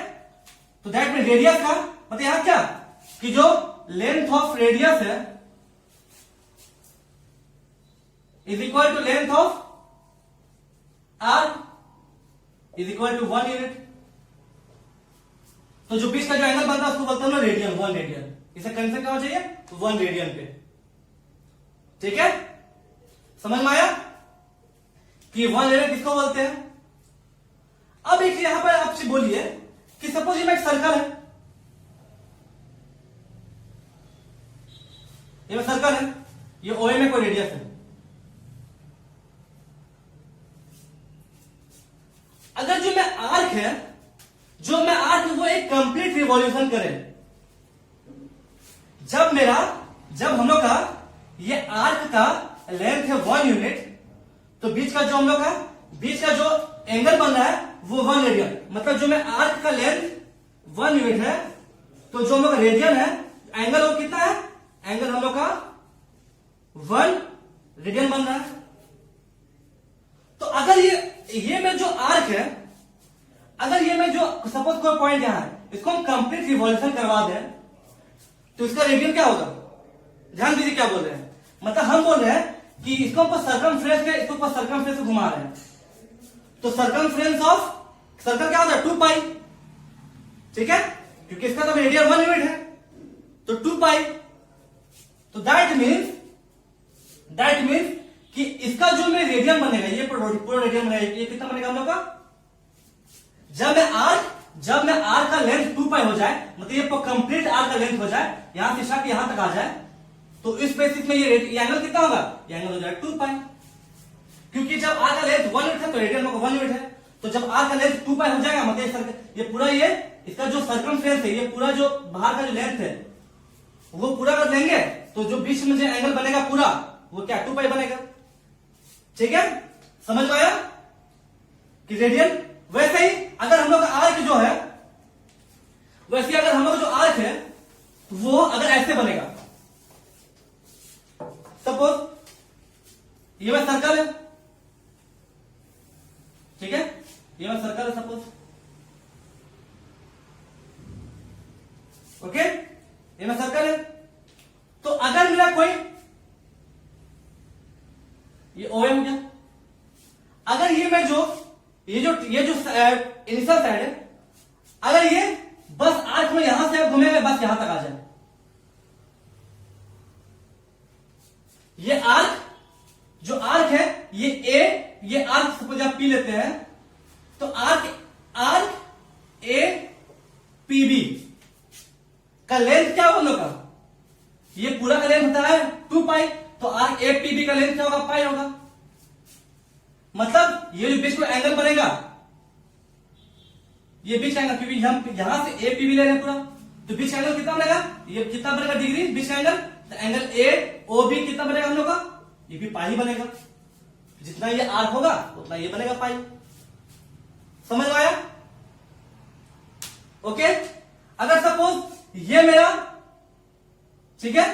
तो दैट मीन रेडियस का मतलब यहां क्या कि जो लेंथ ऑफ रेडियस है is equal to length of arc is equal to 1 unit. तो जो बीच का जो एंगल बनता है उसको बोलते हैं रेडियन, 1 रेडियन। इसे कंसेप्ट क्या हो चाहिए, 1 रेडियन पे, ठीक है। समझ में आया कि 1 रेडियन किसको बोलते हैं। अब एक यहां पर आपसे बोलिए कि सपोज ये एक सर्कल है, ये सर्कल है, ये OA में कोई रेडियस है। अगर जो मैं आर्क है, जो मैं आर्क वो एक कंप्लीट रिवॉल्यूशन करे, जब हम लोग का ये आर्क का लेंथ है 1 यूनिट, तो बीच का जो हम लोग का बीच का जो एंगल बन रहा है वो 1 रेडियन। मतलब जो मैं आर्क का लेंथ 1 यूनिट है, तो जो हम लोग का रेडियन है, एंगल वो कितना है, एंगल हम लोग का 1 रेडियन बन रहा है। तो अगर ये में जो आर्क है, अगर ये में जो सपोज कोई पॉइंट यहां है, इसको हम कंप्लीट रिवॉल्यूशन करवा दें, तो इसका रेडियन क्या होगा। ध्यान दीजिए क्या बोल रहे हैं, मतलब हम बोल रहे हैं कि इसको ऊपर सर्कमफ्रेंस पे, इसको ऊपर सर्कमफ्रेंस पे घुमा रहे हैं, तो सर्कमफ्रेंस ऑफ सर्कल क्या होता है 2 पाई, ठीक है, क्योंकि इसका तो रेडियन 1 यूनिट है, तो 2 पाई। तो दैट मीन्स कि इसका जो में रेडियन बनेगा, ये पूरा रेडियन बनेगा, ये कितना बनेगा हम लोग का, जब मैं आर्क का लेंथ 2 पाई हो जाए, मतलब ये कंप्लीट आर्क का लेंथ हो जाए, यहां से स्टार्ट यहां तक आ जाए, तो इस बेसिस में ये एंगल कितना होगा, ये एंगल हो जाएगा 2 पाई। क्योंकि जब आर्क का लेंथ 1 यूनिट है तो रेडियन 1 यूनिट है, तो जब आर्क का लेंथ 2 पाई हो जाएगा, मतलब ये पूरा ये इसका जो सर्कमफ्रेंस है, ये पूरा जो बाहर का जो लेंथ है वो पूरा कर लेंगे, तो जो बीच में जो एंगल बनेगा पूरा वो क्या 2 पाई बनेगा, ठीक है। समझ में आया कि रेडियन। वैसे ही अगर हम लोग का आर्क जो है, वैसे अगर हम लोग जो आर्क है वो अगर ऐसे बनेगा, सपोज ये मैं सर्कल है, ठीक है, ये मैं सर्कल है सपोज, ओके, ये मैं सर्कल है। तो अगर मेरा कोई ये ओ एम हो गया। अगर ये मैं जो इनिशियल साइड है, अगर ये बस आर्क में यहां से घूमेगा बस यहां तक आ जाए, ये आर्क जो आर्क है ये ए, ये आर्क सपोज आप पी लेते हैं, तो आर्क ए पी बी का लेंथ क्या होगा लोग का, ये पूरा का लेंथ होता है 2 पाई, तो आर्क ए पी बी का लेंथ क्या होगा, पाई होगा। मतलब ये जो बीच में एंगल बनेगा, ये बीच एंगल, क्योंकि हम यहां से ए पी बी ले रहे हैं पूरा, तो बीच एंगल कितना बनेगा, ये कितना बनेगा डिग्री बीच एंगल, तो एंगल ए ओ बी कितना बनेगा हम लोग का, ये भी पाई बनेगा। जितना ये आर्क होगा उतना ये बनेगा पाई। समझ में आया? ओके। अगर सपोज ये मेरा, ठीक है,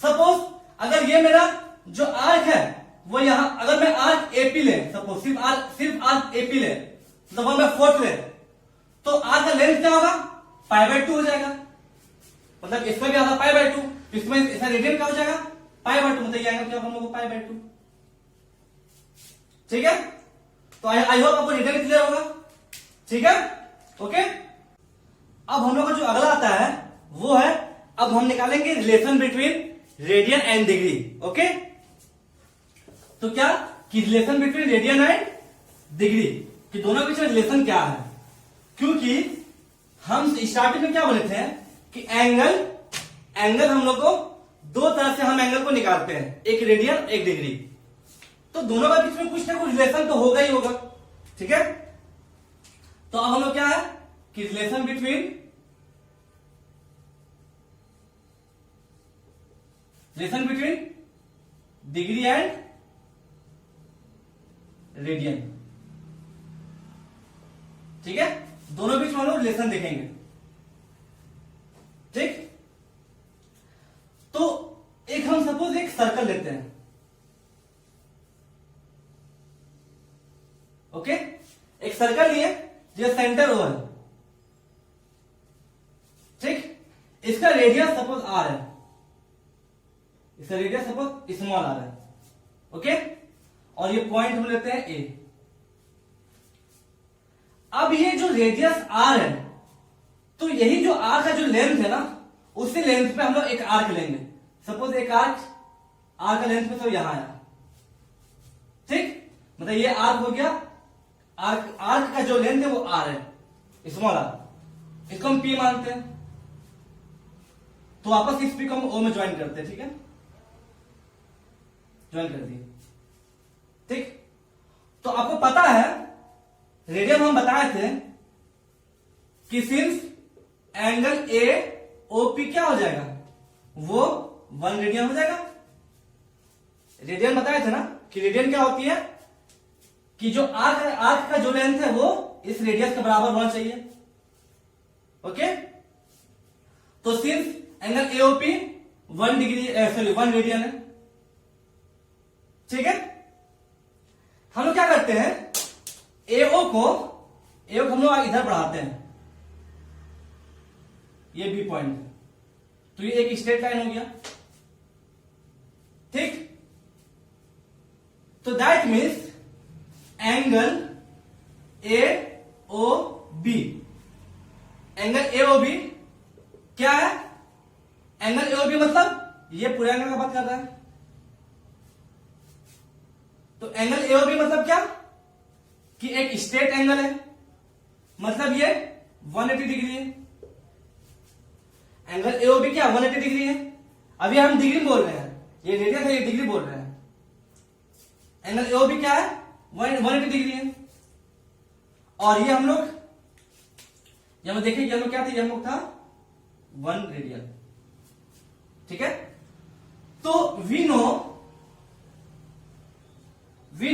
सपोज अगर ये मेरा जो आर्क है वो यहां, अगर मैं आर्क एपी ले, सपोज सिर्फ आर्क एपी ले, मतलब मैं 4 ले, तो आर्क का लेंथ क्या होगा, π/2 हो जाएगा। मतलब इसमें भी आता π/2, इसमें इसका रेडियन क्या हो जाएगा, π/2, मतलब ये एंगल क्या होगा हम लोग को π/2। ठीक है, तो आई होप आपको रेडियन क्लियर होगा। ठीक है, ओके। अब हम लोग का जो अगला आता है वो है, अब हम निकालेंगे relation between radian and degree. Okay, तो क्या कि relation between radian and degree, कि दोनों के बीच में रिलेशन क्या है। क्योंकि हम स्टार्टिंग में क्या बोले थे कि एंगल हम लोग को दो तरह से हम एंगल को निकालते हैं, एक रेडियन एक डिग्री, तो दोनों के बीच में कुछ ना कुछ रिलेशन तो होगा ही होगा। ठीक है, तो अब हम लोग क्या है कि relation between degree and radian, ठीक है, दोनों बीच में हम लोग रिलेशन देखेंगे। ठीक, तो एक हम सपोज एक सर्कल लेते हैं। ओके, एक सर्कल लिए जो सेंटर ओ है, ठीक, इसका रेडियस सपोज आर है, इसका रेडियस सपोज स्मॉल आर है। ओके, और ये पॉइंट हम लेते हैं ए। अब ये जो रेडियस आर है, तो यही जो आर का जो लेंथ है ना, उसी लेंथ पे हम लोग एक आर्क लेंगे। सपोज एक आर्क, आर का लेंथ में तो यहां आया, ठीक, मतलब ये आर्क हो गया, आर्क का जो लेंथ है वो आर है, स्मॉल आर, इसको हम पी मानते हैं। तो वापस इस पी को हम ओ में ज्वाइन करते हैं। ठीक है, ज्वाइन कर दिए। ठीक, तो आपको पता है रेडियन हम बताए थे कि since angle A O P क्या हो जाएगा, वो 1 रेडियन हो जाएगा। रेडियन बताए थे ना कि रेडियन क्या होती है कि जो आर्क का जो लेंथ है वो इस रेडियस के बराबर होना चाहिए। ओके, तो सिंस एंगल एओपी 1 रेडियन है। ठीक है, हम लोग क्या करते हैं, एओ को हम लोग इधर बढ़ाते हैं, ये बी पॉइंट, तो ये एक स्ट्रेट लाइन हो गया। ठीक, तो that means angle A O B, angle A O B क्या है, एंगल ए ओ बी मतलब ये पूरे एंगल का बात कर रहा है। तो एंगल ए ओ बी मतलब क्या कि एक स्ट्रेट एंगल है, मतलब ये 180 डिग्री है। एंगल ए ओ बी क्या 180 डिग्री है। अभी हम डिग्री बोल रहे हैं, ये रेडियस है, ये डिग्री बोल रहे हैं। एंगल ए ओ बी क्या है 180 डिग्री है। और ये हम लोग देखें, ये हम लोग क्या थे, ये हम लोग था 1 रेडियन। ठीक है, तो we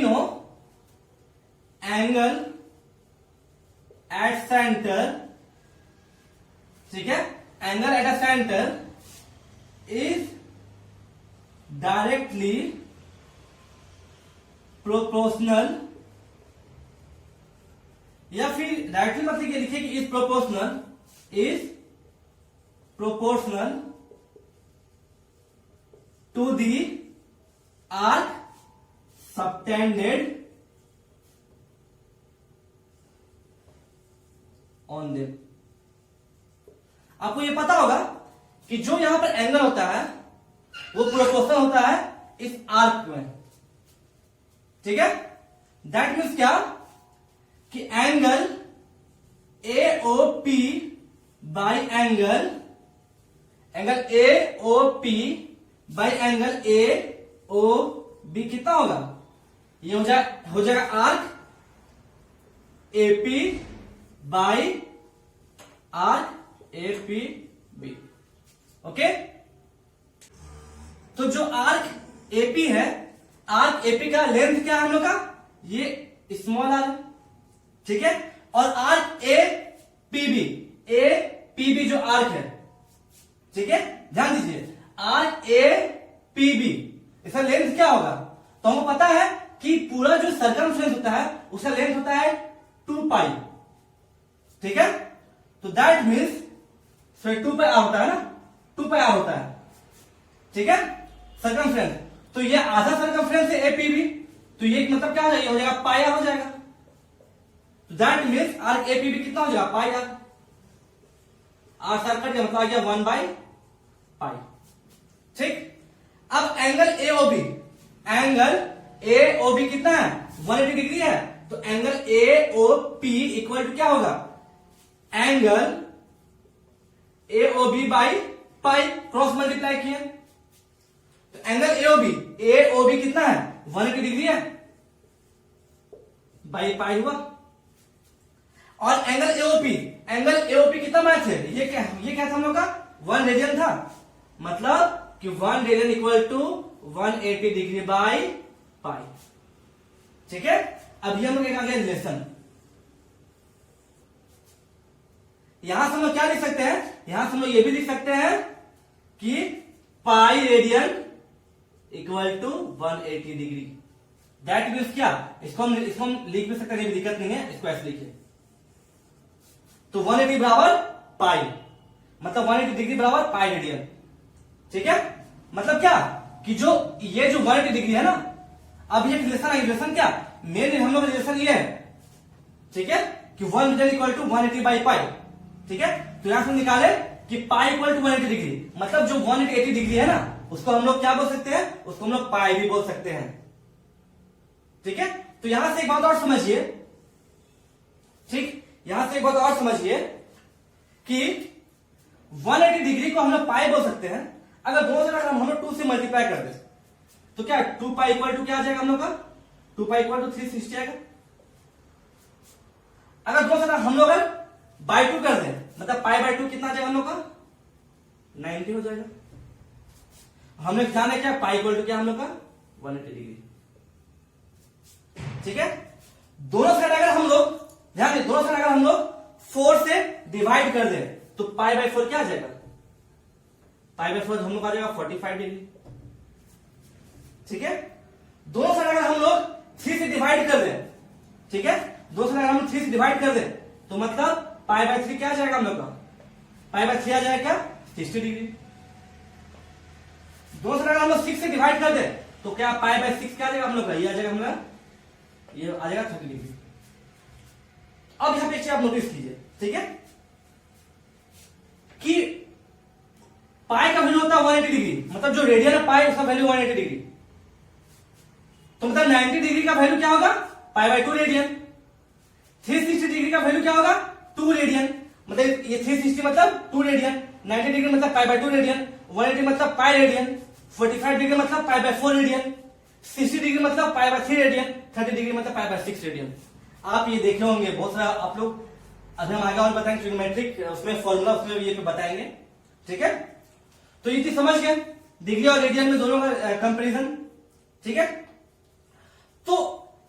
know angle at centre, ठीक है, angle at a centre is directly proportional, या फिर डायरेक्टली मतलब ये लिखिए कि is proportional to the arc subtended on them. आपको ये पता होगा कि जो यहां पर एंगल होता है वो प्रोपोर्शनल होता है इस आर्क में, ठीक है। दैट मीन्स क्या कि angle AOP by angle AOP by angle AOB कितना होगा, ये हो जाएगा arc AP by arc APB। Okay, तो जो आर्क AP है, आर्क AP का लेंथ क्या है हम लोग का, ये स्मॉल आर है, ठीक है। और आर्क APB जो आर्क है, ठीक है, ध्यान दीजिए, आर्क APB इसका लेंथ क्या होगा, तो हमको पता है कि पूरा जो सर्कमफ्रेंस होता है उसका लेंथ होता है 2 पाई, ठीक है। तो दैट मीन्स 2 पाई होता है ना, 2 पाई होता है, ठीक है, सर्कमफ्रेंस। तो ये आधा सर्कमफ्रेंस है APB, तो ये मतलब क्या हो जाएगा, हो जाएगा पाई हो जाएगा। तो दैट मीन्स आर्क APB कितना हो जाएगा, पाई आर सर्कल का मतलब आ गया 1 बाई पाई, ठीक। अब एंगल AOB कितना है, 180 डिग्री है, तो एंगल AOP इक्वल टू क्या होगा, angle AOB by pi, cross multiply किया, तो एंगल AOB कितना है, 180 डिग्री है, बाई पाई हुआ। और एंगल AOP कितना मैच है, ये क्या था हम लोग का, 1 रेडियन था, मतलब कि 1 radian equal to 180 degree by pi, ठीक है। अभी हम लोग एक आ गया रिलेशन, यहां से हम लोग क्या लिख सकते हैं, यहां से हम लोग ये भी लिख सकते हैं कि pi radian equal to 180 degree. That means क्या, इसको हम लिख भी सकते हैं, दिक्कत नहीं है, इसको ऐसे लिखिए। तो 180 बराबर पाई, मतलब 180 डिग्री बराबर पाई रेडियन, ठीक है। मतलब क्या कि जो ये जो 180 डिग्री है ना, अब ये रिलेशन क्या, मेन हम लोग रिलेशन ये है, ठीक है, कि 1 radian equal to 180 by pi, ठीक है। तो यहां से निकाले कि पाई इक्वल टू 180 डिग्री, मतलब जो 180 डिग्री है ना, उसको हम लोग क्या बोल सकते हैं, उसको हम लोग पाई भी बोल सकते हैं, ठीक है। तो यहां से एक बात और समझिए, ठीक, यहां से एक बात और समझिए कि 180 डिग्री को हम लोग पाई बोल सकते हैं, अगर दोनों से हम लोग 2 से मल्टीप्लाई कर दे तो क्या 2 पाई इक्वल टू क्या आ जाएगा हम लोग का, 2 पाई इक्वल टू 360 आएगा। अगर दोनों से हम लोग बाई 2 कर दें, मतलब पाई बाई 2 कितना आ जाएगा हम लोग का, 90 हो जाएगा। हम लोग जाने क्या, पाई इक्वल टू क्या हम लोग का, 180 डिग्री, ठीक है। दोनों साइड अगर हम लोग ध्यान दें, दोनों साइड अगर हम लोग 4 से डिवाइड कर दें तो पाई बाई 4 क्या आ जाएगा, पाई बाई 4 हम लोग आ जाएगा 45 डिग्री, ठीक है। दोनों साइड अगर हम लोग 3 से डिवाइड कर दें, ठीक है, दोनों साइड अगर हम 3 से डिवाइड कर दें तो मतलब पाई बाई 3 क्या आ जाएगा हम लोग का, पाई बाई 3 आ जाएगा क्या, 60 डिग्री। दोनों साइड अगर हम लोग 6 से डिवाइड कर दें तो क्या पाई बाई 6 क्या आ जाएगा हम लोग का, ये आ जाएगा हम लोग, ये आ जाएगा 30 डिग्री। अब यहां पे एक चीज आप नोटिस कीजिए, ठीक है, कि पाई का वैल्यू होता है 180 डिग्री, मतलब जो रेडियन है पाई उसका वैल्यू 180 डिग्री, तो मतलब 90 डिग्री का वैल्यू क्या होगा, पाई बाई 2 रेडियन। 360 डिग्री का वैल्यू क्या होगा, 2 रेडियन, मतलब ये 360 मतलब 2 रेडियन, 90 डिग्री मतलब पाई बाई 2 रेडियन, 180 मतलब पाई रेडियन, 45 डिग्री मतलब पाई बाई 4 रेडियन, 60 डिग्री मतलब पाई बाई 3 रेडियन, 30 डिग्री मतलब पाई बाई 6 रेडियन। आप ये देखे होंगे बहुत सारा, आप लोग अभी हम आगे और बताएंगे ट्रिग्नोमेट्रिक, उसमें फॉर्मूला उसमें ये बताएंगे, ठीक है। तो ये चीज समझ गए, डिग्री और रेडियन में दोनों का कंपैरिजन, ठीक है। तो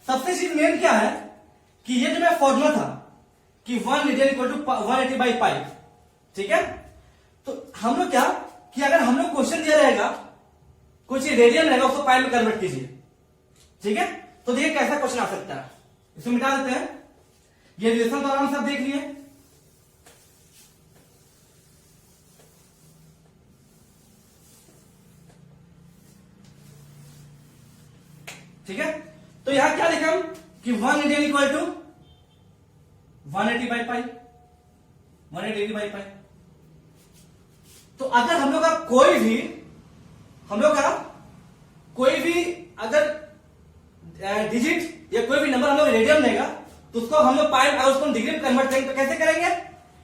सबसे चीज मेन क्या है कि ये जो मैं फॉर्मूला था कि 1 radian equal to 180 by pi, ठीक है। तो हम लोग क्या कि अगर हम लोग क्वेश्चन दिया रहेगा, कुछ रेडियन रहेगा, उसको पाई में कन्वर्ट कीजिए, ठीक है। तो देखिए कैसा क्वेश्चन आ सकता है, इसको मिटा देते हैं, ये रिलेशन तो आराम से आप देख लिए, ठीक है। तो यहां क्या लिखा हम कि 1 radian equal to 180 by pi, 180 degree by pi. तो अगर हम लोग का कोई भी अगर डिजिट या कोई भी नंबर हम लोग रेडियन लेगा तो उसको हम लोग पाई और उसको डिग्री में कन्वर्ट करेंगे तो कैसे करेंगे?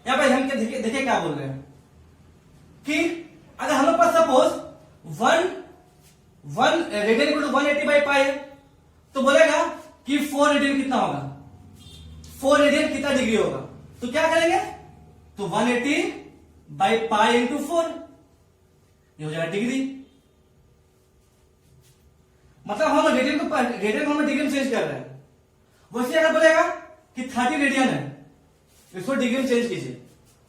यहां पर हम देखिए क्या बोल रहे हैं कि अगर हम लोग पास suppose 1 radian equal to 180 by pi है तो बोलेगा कि 4 रेडियन कितना होगा, 4 रेडियन कितना डिग्री होगा। तो क्या करेंगे? तो 180 बाई पाई इंटू 4 ये हो जाएगा डिग्री। मतलब हम रेडियन को हम डिग्री में चेंज कर रहे हैं। वैसे अगर बोलेगा कि 30 रेडियन है इसको डिग्री में चेंज कीजिए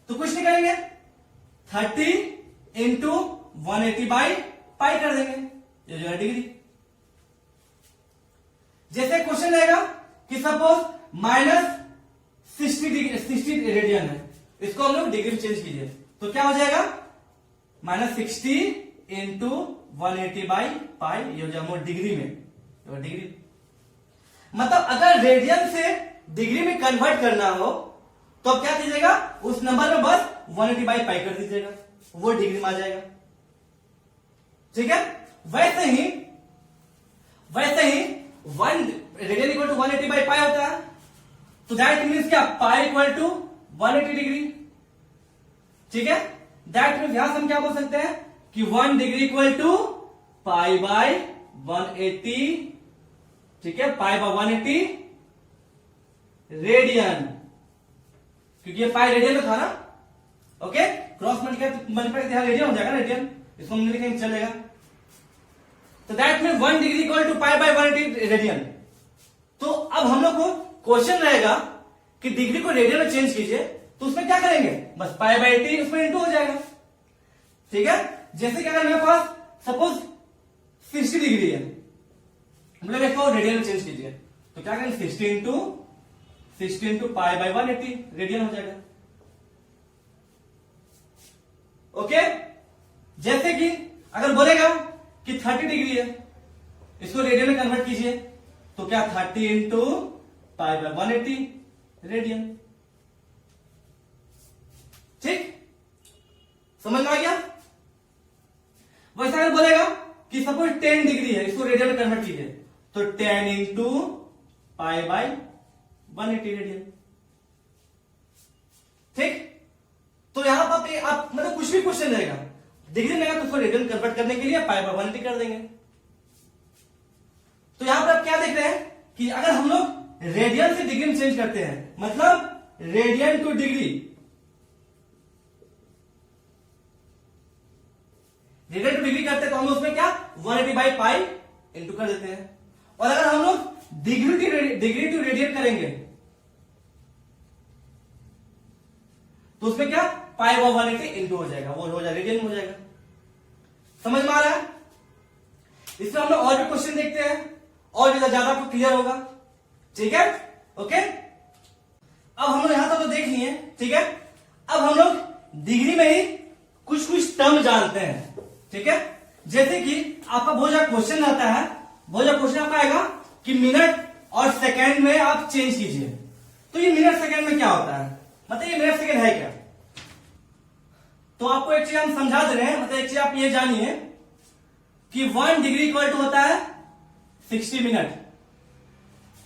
तो कुछ नहीं करेंगे, 30 इंटू 180 बाई पाई कर देंगे, ये जो है डिग्री। जैसे क्वेश्चन रहेगा कि सपोज -60 रेडियन है, इसको हम लोग डिग्री में चेंज कीजिए तो क्या हो जाएगा? -60 इंटू 180 बाई पाई, ये हो जाएगा डिग्री में, डिग्री। मतलब अगर रेडियन से डिग्री में कन्वर्ट करना हो तो अब क्या कीजिएगा? उस नंबर में बस 180 बाई पाई कर दीजिएगा, वो डिग्री में आ जाएगा। ठीक है? वैसे ही 1 radian equal to 180 by pi होता है तो दैट मीन्स क्या? Pi equal to 180 degree. ठीक है? दैट मीन्स यहां से हम क्या बोल सकते हैं कि 1 degree equal to pi by 180। ठीक है? पाई बाय 180 रेडियन, क्योंकि ये पाई रेडियन में था ना। ओके, क्रॉस मल्टीप्लाई यहां रेडियन हो जाएगा, रेडियन इसको हम लिखेंगे चलेगा। तो that mean 1 degree equal to pi by 180 radian. तो अब हम लोग को क्वेश्चन रहेगा कि डिग्री को रेडियन में चेंज कीजिए तो उसमें क्या करेंगे? बस पाई बाय 80 उसमें इंटू हो जाएगा। ठीक है? जैसे कि अगर मेरे पास सपोज 60 डिग्री है, हम लोग इसको रेडियन में चेंज कीजिए तो क्या करेंगे? 60 इंटू पाई बाय 180 रेडियन हो जाएगा। ओके, जैसे कि अगर बोलेगा कि 30 डिग्री है, इसको रेडियन में कन्वर्ट कीजिए तो क्या? 30 इंटू पाई बाय 180 रेडियन। ठीक, समझ में आ गया? वैसे अगर बोलेगा कि सपोज 10 डिग्री है, इसको रेडियन में कन्वर्ट कीजिए तो 10 इंटू पाई बाय 180 रेडियन। ठीक, तो यहां पर आप मतलब कुछ भी क्वेश्चन रहेगा डिग्री में तो उसको रेडियन कन्वर्ट करने के लिए पाई बाय 180 कर देंगे। तो यहां पर आप क्या देख रहे हैं कि अगर हम लोग रेडियन से डिग्री में चेंज करते हैं, मतलब radian two degree, radian two degree करते हैं तो हम लोग उसमें क्या 180 बाई पाई इंटू कर देते हैं। और अगर हम लोग डिग्री टू रेडियन करेंगे तो उसमें क्या पाई बाय 180 इंटू हो जाएगा, वो हो जाएगा रेडियन हो जाएगा। समझ में आ रहा है? इसमें हम लोग और भी क्वेश्चन देखते हैं और भी ज्यादा आपको क्लियर होगा। ठीक है? ओके, अब हम लोग यहां तक तो देख लिए। ठीक है, अब हम लोग डिग्री में ही कुछ टर्म जानते हैं। ठीक है, जैसे कि आपका बहुत ज्यादा क्वेश्चन आता है, बहुत ज्यादा क्वेश्चन आपका आएगा कि मिनट और सेकेंड में आप चेंज कीजिए। तो ये मिनट सेकेंड में क्या होता है, मतलब ये मिनट सेकेंड है क्या? तो आपको एक चीज हम समझा दे रहे हैं, मतलब एक चीज आप ये जानिए कि 1 डिग्री इक्वल टू होता है 60 मिनट,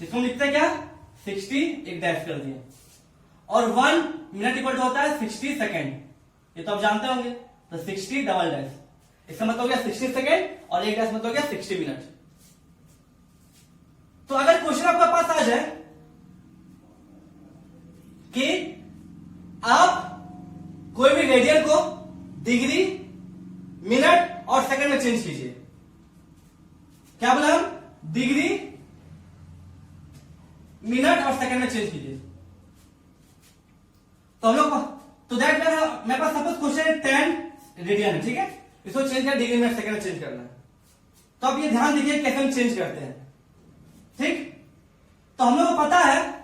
जिसको हम लिखते हैं क्या 60 एक डैश कर दिया, और 1 मिनट इक्वल टू होता है 60 सेकेंड, ये तो आप जानते होंगे। तो 60 डबल डैश, इसका मतलब हो गया 60 सेकेंड और एक डैश मतलब हो गया 60 मिनट। तो अगर क्वेश्चन आपके पास आ जाए कि आप कोई भी रेडियन को डिग्री, मिनट और सेकंड में चेंज कीजिए, क्या बोला हम? डिग्री, मिनट और सेकंड में चेंज कीजिए। तो हम लोग तो दैट मेरे पास सपोज क्वेश्चन है 10 रेडियन है, ठीक है, इसको चेंज कर डिग्री, मिनट, सेकंड में चेंज करना है। तो आप ये ध्यान दीजिए कैसे हम चेंज करते हैं। ठीक, तो हम लोग को पता है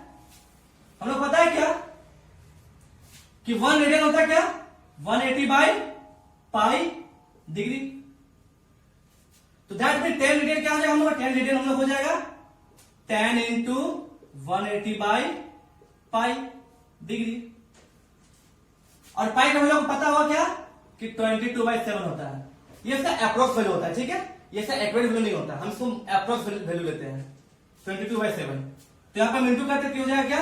क्या कि 1 रेडियन होता है क्या 180 बाई पाई डिग्री। तो दैट मीन 10 रेडियन क्या हो जाएगा हम लोग? 10 रेडियन हम लोग हो जाएगा 10 इंटू 180 बाई पाई डिग्री। और पाई का वैल्यू पता हुआ क्या कि 22/7 होता है। ये इसका अप्रोक्स वैल्यू होता है, ठीक है, ये इसका एक्यूरेट वैल्यू नहीं होता, हम इसको अप्रोक्स वैल्यू लेते हैं 22/7। तो यहां पर मिनटू करते हो जाएगा क्या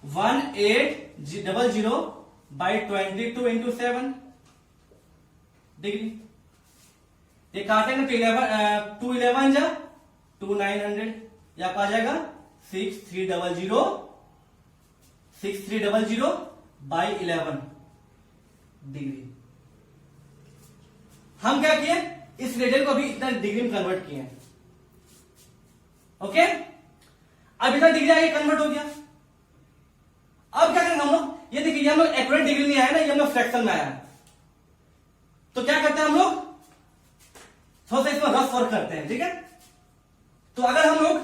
1800 बाई 22 इंटू 7 डिग्री। ये काटेंगे तो 2 11 जा 2 900, या आ जाएगा 6300 बाई 11 डिग्री। हम क्या किए, इस रेडियन को भी इतना डिग्री में कन्वर्ट किए। ओके, अब इतना डिग्री आगे कन्वर्ट हो गया। अब क्या करेंगे हम लोग, ये देखिए हम लोग एक्यूरेट डिग्री नहीं आया ना, ये हम लोग फ्रैक्शन में आया। तो क्या करते हैं हम लोग, थोड़ा सा इसमें रफ वर्क करते हैं, ठीक है। तो अगर हम लोग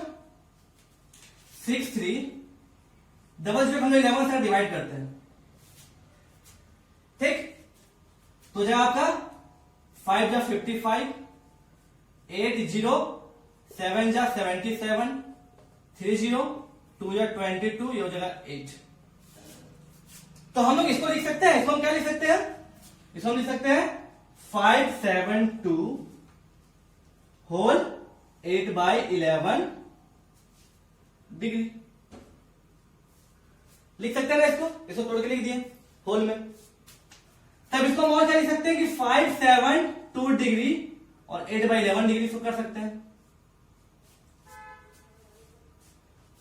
6300 हम लोग 11 से डिवाइड करते हैं, ठीक, तो जो आपका 5 जा 55, 8 0 7 जा 77, 3 0 2 जा 22, ये हो जाएगा 8। तो हम लोग इसको लिख सकते हैं, इसको हम क्या लिख सकते हैं, इसको हम लिख सकते हैं 572 होल 8/11 डिग्री लिख सकते हैं ना। इसको तोड़ के लिख दिए होल में। तब इसको हम और क्या लिख सकते हैं कि 572 डिग्री और 8/11 डिग्री इसको कर सकते हैं।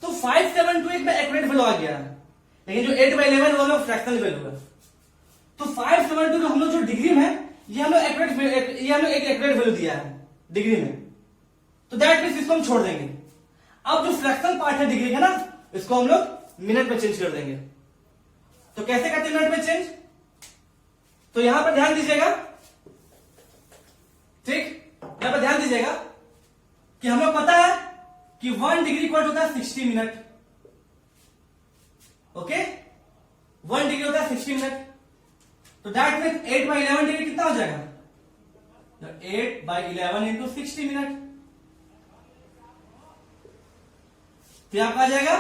तो 572 एक में एक्यूरेट वैल्यू आ गया है, लेकिन जो 8/11 वो लोग फ्रैक्शनल वैल्यू है। तो 572 जो हम लोग जो डिग्री में है, ये हम लोग एक एक्यूरेट वैल्यू दिया है डिग्री में, तो दैट मींस इसको हम छोड़ देंगे। अब जो फ्रैक्शनल पार्ट है डिग्री का ना, इसको हम लोग मिनट में चेंज कर देंगे। तो कैसे करते हैं मिनट में चेंज, तो यहां पर ध्यान दीजिएगा, ठीक, यहां पर ध्यान दीजिएगा कि हमें पता है कि 1 डिग्री इक्वल होता है 60 मिनट। ओके, 1 डिग्री होता है 60 मिनट। तो दैट मीन्स 8/11 डिग्री कितना हो जाएगा, 8/11 इंटू 60 मिनट। तो यहां पर आ जाएगा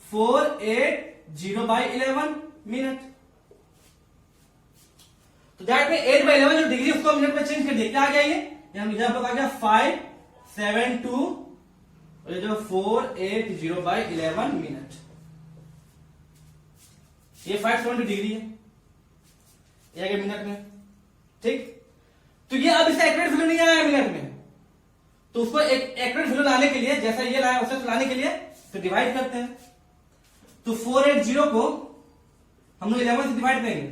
480/11 मिनट। तो दैट में 8/11 जो डिग्री उसको मिनट में चेंज कर दिया, क्या आ गया ये, यहां पर आ गया 572 और ये जो 480/11 मिनट। ये 570 डिग्री है, ये आ गया मिनट में, ठीक। तो ये अब इसका एक्यूरेट वैल्यू नहीं आया मिनट में, तो उसको एक एक्यूरेट वैल्यू लाने के लिए, जैसा ये लाया उसे लाने के लिए तो डिवाइड करते हैं। तो 480 को हम लोग 11 से डिवाइड करेंगे,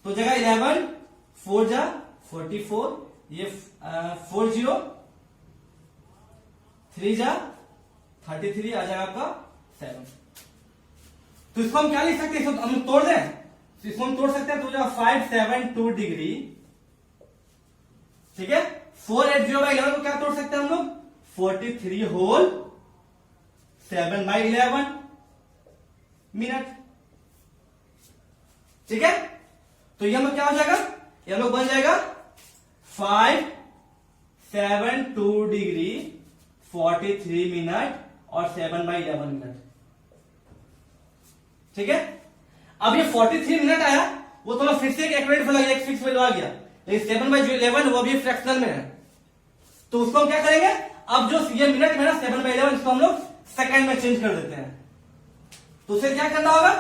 तो जगह 11 4 जा 44, ये 40 3 जा 33 आ जाएगा आपका 7। तो इसको हम क्या लिख सकते हैं, इसको हम तोड़ दें, तो इसको हम तोड़ सकते हैं। तो जो 572 डिग्री, ठीक है, 480/11 को क्या तोड़ सकते हैं हम लोग, 43 होल 7/11 मिनट, ठीक है। तो ये हम लोग क्या हो जाएगा, ये हम लोग बन जाएगा 572 डिग्री 43 मिनट और 7/11 मिनट, ठीक है। अब ये 43 मिनट आया, वो तो फिर से एक एक्यूरेट वैल्यू, एक फिक्स वैल्यू आ गया, लेकिन 7/11 वो भी फ्रैक्शनल में है। तो उसको हम क्या करेंगे, अब जो ये मिनट में ना 7/11, इसको हम लोग सेकंड में चेंज कर देते हैं। तो उसे क्या करना होगा,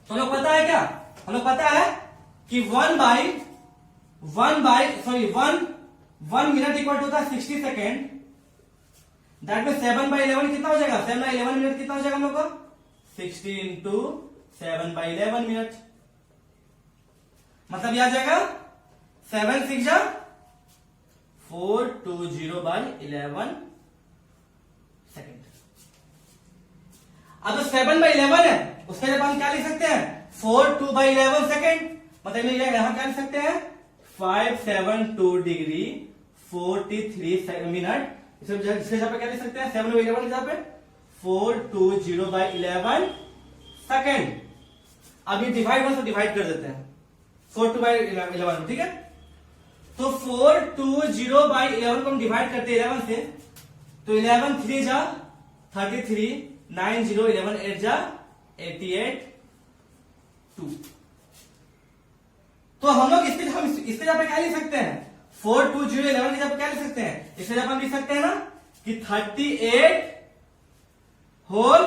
तो हम लोग पता है क्या, हम लोग पता है कि 1 मिनट इक्वल टू होता है 60 सेकेंड। दैट में 7/11 कितना हो जाएगा, 7/11 मिनट कितना हो जाएगा हम लोग का, 60 इंटू 7/11 मिनट। मतलब यह आ जाएगा 7 6 जा 420/11 सेकेंड। अब जो 7/11 है उसके जब हम क्या लिख सकते हैं, 42/11 सेकेंड। मतलब यहां क्या लिख सकते हैं, 572 डिग्री 43 मिनट। इसके जगह पे क्या लिख सकते हैं, 7/11 की जगह पे 420/11 सेकेंड। अब ये डिवाइड 1 से डिवाइड कर देते हैं 42/11, ठीक है। तो 420/11 को हम डिवाइड करते हैं 11 से, तो 11 3 जा 33 9 0 11 8 जा 88 2। तो हम लोग इसके जगह पे क्या लिख सकते हैं, 4 2 0 11 की जगह क्या लिख सकते हैं, इसके जगह हम लिख सकते हैं ना कि 38 होल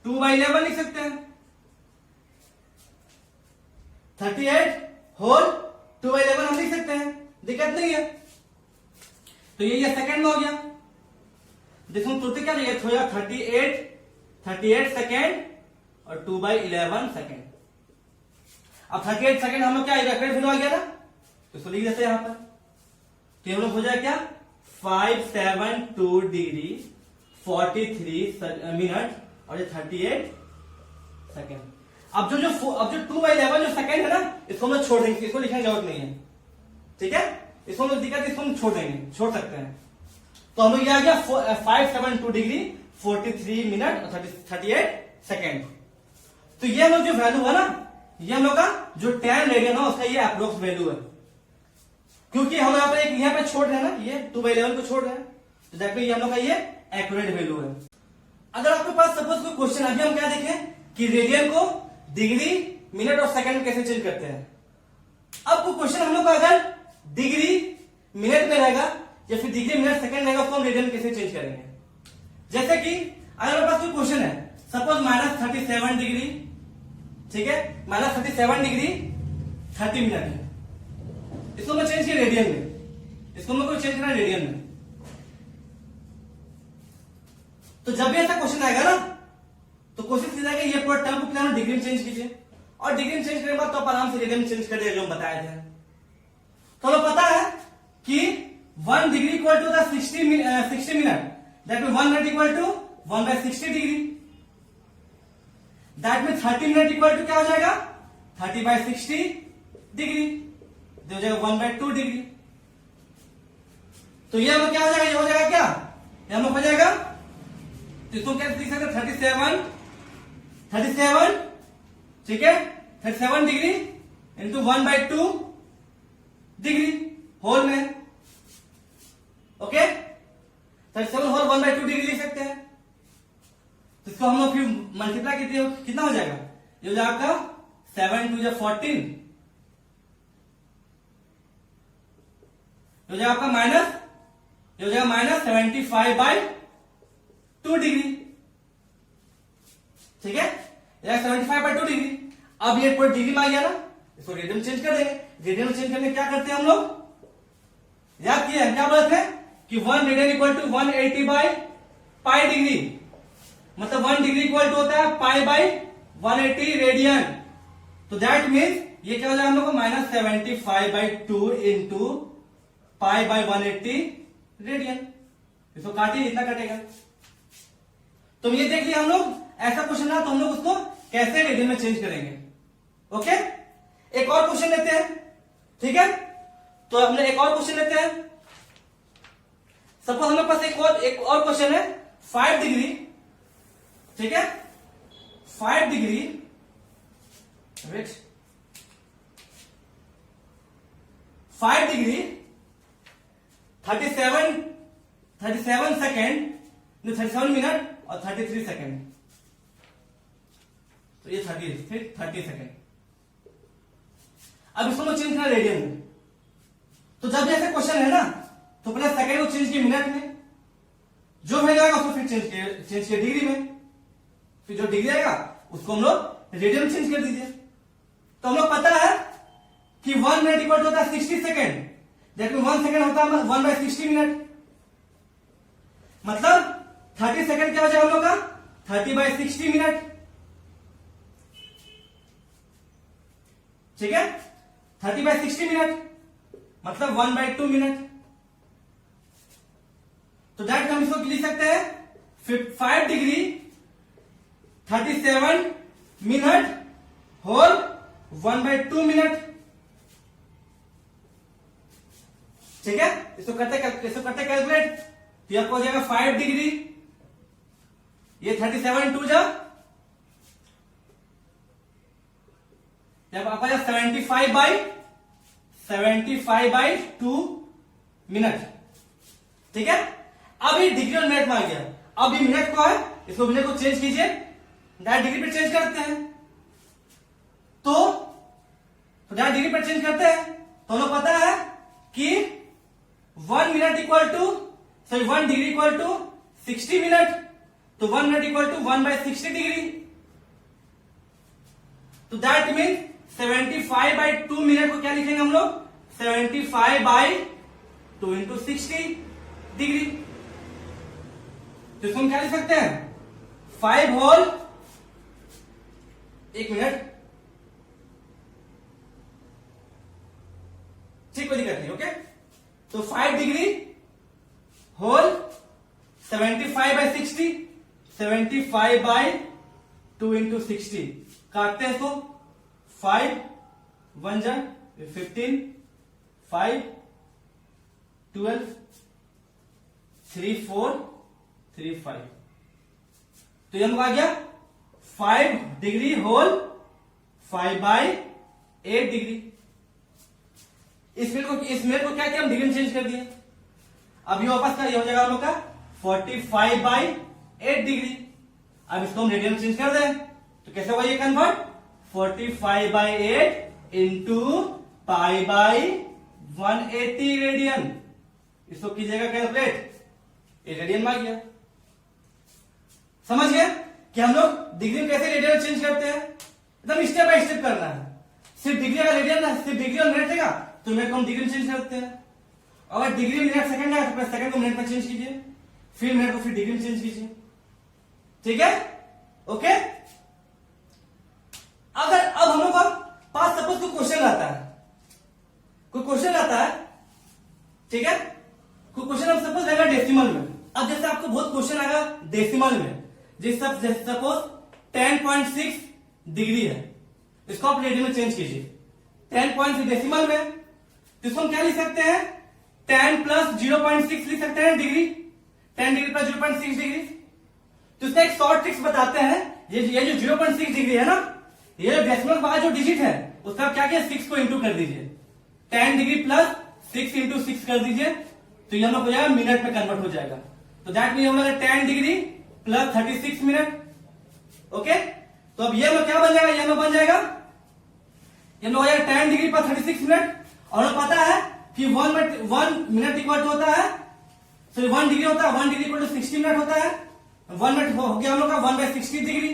2/11 लिख सकते हैं। 38 होल 2/11 हम लिख सकते हैं, दिक्कत नहीं है। तो ये सेकंड में हो गया। देखो तुरंत क्या लिया, थोड़ा 38 सेकेंड और 2/11 सेकेंड। अब 38 सेकेंड हम लोग क्या रेफरेंस वैल्यू आ गया ना, तो इसको लिख देते हैं यहां पर। तो हम लोग हो जाए क्या 572 डिग्री 43 मिनट और ये 38 सेकेंड। अब जो 2/11 जो सेकेंड है ना, इसको हम लोग छोड़ देंगे, इसको लिखने की जरूरत नहीं है, ठीक है। इसको हम लोग दिक्कत, इसको हम छोड़ देंगे, छोड़ सकते हैं। तो हम लोग ये आ गया 572 डिग्री 43 मिनट और 38 सेकेंड। तो ये हम लोग जो वैल्यू है ना, ये हम लोग का जो 10 रेडियन है उसका ये अप्रोक्स वैल्यू है, क्योंकि हम यहाँ पे छोड़ रहे हैं ना, ये 2/11 को छोड़ रहे हैं, तो जाके ये हम लोग का ये एक्यूरेट वैल्यू है। अगर आपके पास सपोज कोई क्वेश्चन, अभी हम क्या देखें कि रेडियन को डिग्री मिनट और सेकंड कैसे चेंज करते हैं। अब कोई क्वेश्चन हम लोग का अगर डिग्री मिनट में रहेगा या फिर डिग्री मिनट सेकंड रहेगा, उसको हम रेडियन कैसे चेंज करेंगे। जैसे कि अगर हमारे पास कोई क्वेश्चन है, सपोज -37 डिग्री, ठीक है, -37 डिग्री 30 मिनट है, इसको मैं चेंज किया रेडियन में, इसको मैं कोई चेंज करना रेडियन में। तो जब भी ऐसा क्वेश्चन आएगा ना, तो कोशिश की जाएगी ये पूरा टर्म को डिग्री में चेंज कीजिए, और डिग्री में चेंज करने के बाद तो आप आराम से रेडियन में चेंज कर दिया जो हम बताए थे। तो हमें पता है कि 1 degree equal to 60 minute, that mean 1 minute equal to 1/60 degree, that mean 30 minute equal to क्या हो जाएगा 30/60 डिग्री, हो जाएगा 1/2 डिग्री। तो ये हमें क्या हो जाएगा, ये हो जाएगा क्या, ये हमें हो जाएगा, तो इसको क्या लिख सकते हैं 37, ठीक है, 37 डिग्री इंटू 1/2 डिग्री होल में, ओके, 37 होल 1/2 डिग्री लिख सकते हैं। तो इसको हम लोग फिर मल्टीप्लाई कितना हो जाएगा, ये हो जाएगा आपका 7 2 14, हो जाएगा आपका माइनस, ये हो जाएगा -75/2 डिग्री, ठीक है, 75/2 डिग्री। अब ये पूरे डिग्री में आ गया ना, इसको रेडियन में चेंज कर देंगे। रेडियन में चेंज करने क्या करते हैं हम लोग, याद किया क्या बोलते हैं कि 1 रेडियन इक्वल टू 180/π डिग्री, मतलब 1 डिग्री इक्वल टू होता है π/180 रेडियन। तो दैट मीन्स ये क्या हो जाएगा हम लोग को -75/2 इंटू π/180 रेडियन। इसको काटिए, इतना कटेगा। तो ये देख लिया हम लोग, ऐसा क्वेश्चन ना तो हम लोग उसको कैसे रेडियन में चेंज करेंगे। ओके, एक और क्वेश्चन लेते हैं, ठीक है। तो हमने एक और क्वेश्चन लेते हैं, सपोज हमारे पास एक और क्वेश्चन है 5 डिग्री, ठीक है, 5 degree, wait, 5 degree 37 second, 37 minute और 33 सेकेंड, तो ये 30 सेकेंड। अब इसको मैं चेंज करना रेडियन में, तो जब ऐसे क्वेश्चन है ना, तो पहले सेकेंड को चेंज किया मिनट में, जो वैल्यू आएगा उसको फिर चेंज किया डिग्री में, फिर जो डिग्री आएगा उसको हम लोग रेडियन में चेंज कर दीजिए। तो हम लोग पता है कि 1 मिनट इक्वल होता है 60 सेकेंड, दैट मीन 1 सेकेंड होता है 1/60 मिनट, मतलब 30 सेकेंड क्या हो जाएगा हम लोग का 30/60 मिनट, ठीक है, 30/60 मिनट मतलब 1/2 मिनट। तो दैट हम इसको लिख सकते हैं 5 डिग्री 37 मिनट होल 1/2 मिनट, ठीक है। इसको करते कैलकुलेट, तो आपको हो जाएगा 5 डिग्री, ये 37 2 जा, जब आपका 75/2 मिनट, ठीक है। अब ये डिग्री और मिनट में आ गया। अब ये मिनट को है, इसको मिनट को चेंज कीजिए, डायरेक्ट डिग्री पे चेंज करते हैं, तो डायरेक्ट डिग्री पे चेंज करते हैं तो हमें पता है कि 1 minute equal to 1 degree equal to 60 minute, तो 1 मिनट इक्वल टू 1/60 डिग्री, तो दैट मीन 75/2 मिनट को क्या लिखेंगे हम लोग, 75/2 इंटू 60 डिग्री। तो इसको हम क्या लिख सकते हैं, 5 होल, एक मिनट, ठीक, कोई दिक्कत नहीं, ओके। तो 5 डिग्री होल 75/60, 75/2 इंटू 60, काटते हैं इसको, 5 1 जा 15, 5 12, 3 4 3 5, तो ये आ गया 5 डिग्री होल 5/8 डिग्री। इस मिनट को क्या किया, हम डिग्री में चेंज कर दिए, अब ये वापस का ये हो जाएगा हम लोग का 45/8 डिग्री। अब इसको हम रेडियन में चेंज कर दें तो कैसे होगा ये कन्वर्ट, 45/8 इंटू π/180 रेडियन, इसको कीजिएगा कैलकुलेट, ये रेडियन में आ गया। समझ गए कि हम लोग डिग्री में कैसे रेडियन में चेंज करते हैं, एकदम स्टेप बाय स्टेप करना है। सिर्फ डिग्री का रेडियन, सिर्फ डिग्री और मिनट रहेगा तो मिनट को हम डिग्री में चेंज करते हैं, अगर डिग्री मिनट सेकंड है तो पहले सेकंड को मिनट में चेंज कीजिए, फिर मिनट को फिर डिग्री में चेंज कीजिए, ठीक है, ओके। अगर अब हम लोग का पास सपोज कोई क्वेश्चन आता है, कोई क्वेश्चन आता है, ठीक है, कोई क्वेश्चन अब सपोज आएगा डेसिमल में। अब जैसे आपको बहुत क्वेश्चन आएगा डेसिमल में, जैसे सपोज 10.6 डिग्री है, इसको आप रेडियन में चेंज कीजिए, 10.6 डेसिमल में, तो इसको हम क्या लिख सकते हैं, 10 प्लस 0.6 लिख सकते हैं डिग्री, 10 डिग्री प्लस 0.6 डिग्री। तो इसका एक शॉर्ट ट्रिक्स बताते हैं, ये जो 0.6 डिग्री है ना, ये जो डेसिमल के बाद जो डिजिट है उसका क्या किया, 6 को इंटू कर दीजिए, 10 डिग्री प्लस 6 इंटू 6 कर दीजिए, तो ये हम लोग हो जाएगा मिनट में कन्वर्ट हो जाएगा। तो दैट मीन हम लोग 10 डिग्री प्लस 36 मिनट, ओके। तो अब ये हम लोग क्या बन जाएगा, ये हम लोग बन जाएगा, ये हम लोग हो जाएगा 10 डिग्री प्लस 36 मिनट, और हमें पता है कि 1 मिनट इक्वल टू होता है, सॉरी 1 डिग्री होता है, 1 डिग्री इक्वल टू 60 मिनट होता है, 1 मिनट हो गया हम लोग का 1/60 डिग्री,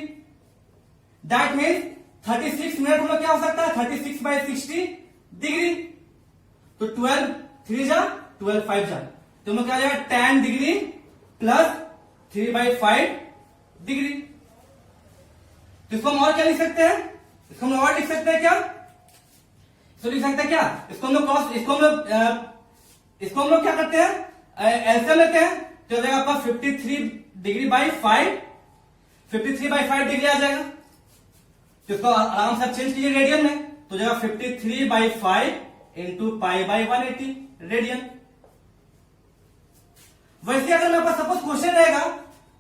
दैट मीन्स 36 मिनट हम लोग क्या हो सकता है, 36/60 डिग्री। तो 12 3 जा 12 5 जा, तो हम लोग क्या आ जाएगा 10 डिग्री प्लस 3/5 डिग्री। तो इसको हम और क्या लिख सकते हैं, इसको हम और लिख सकते हैं क्या, इसको लिख सकते हैं क्या, इसको हम लोग इसको हम लोग क्या करते हैं, एलसीएम लेते हैं, तो जाएगा आपका 53 डिग्री बाई 5, 53/5 डिग्री आ जाएगा। तो इसको आराम से आप चेंज कीजिए रेडियन में, तो जाएगा 53/5 इंटू π/180 रेडियन। वैसे अगर मेरे पास सपोज क्वेश्चन रहेगा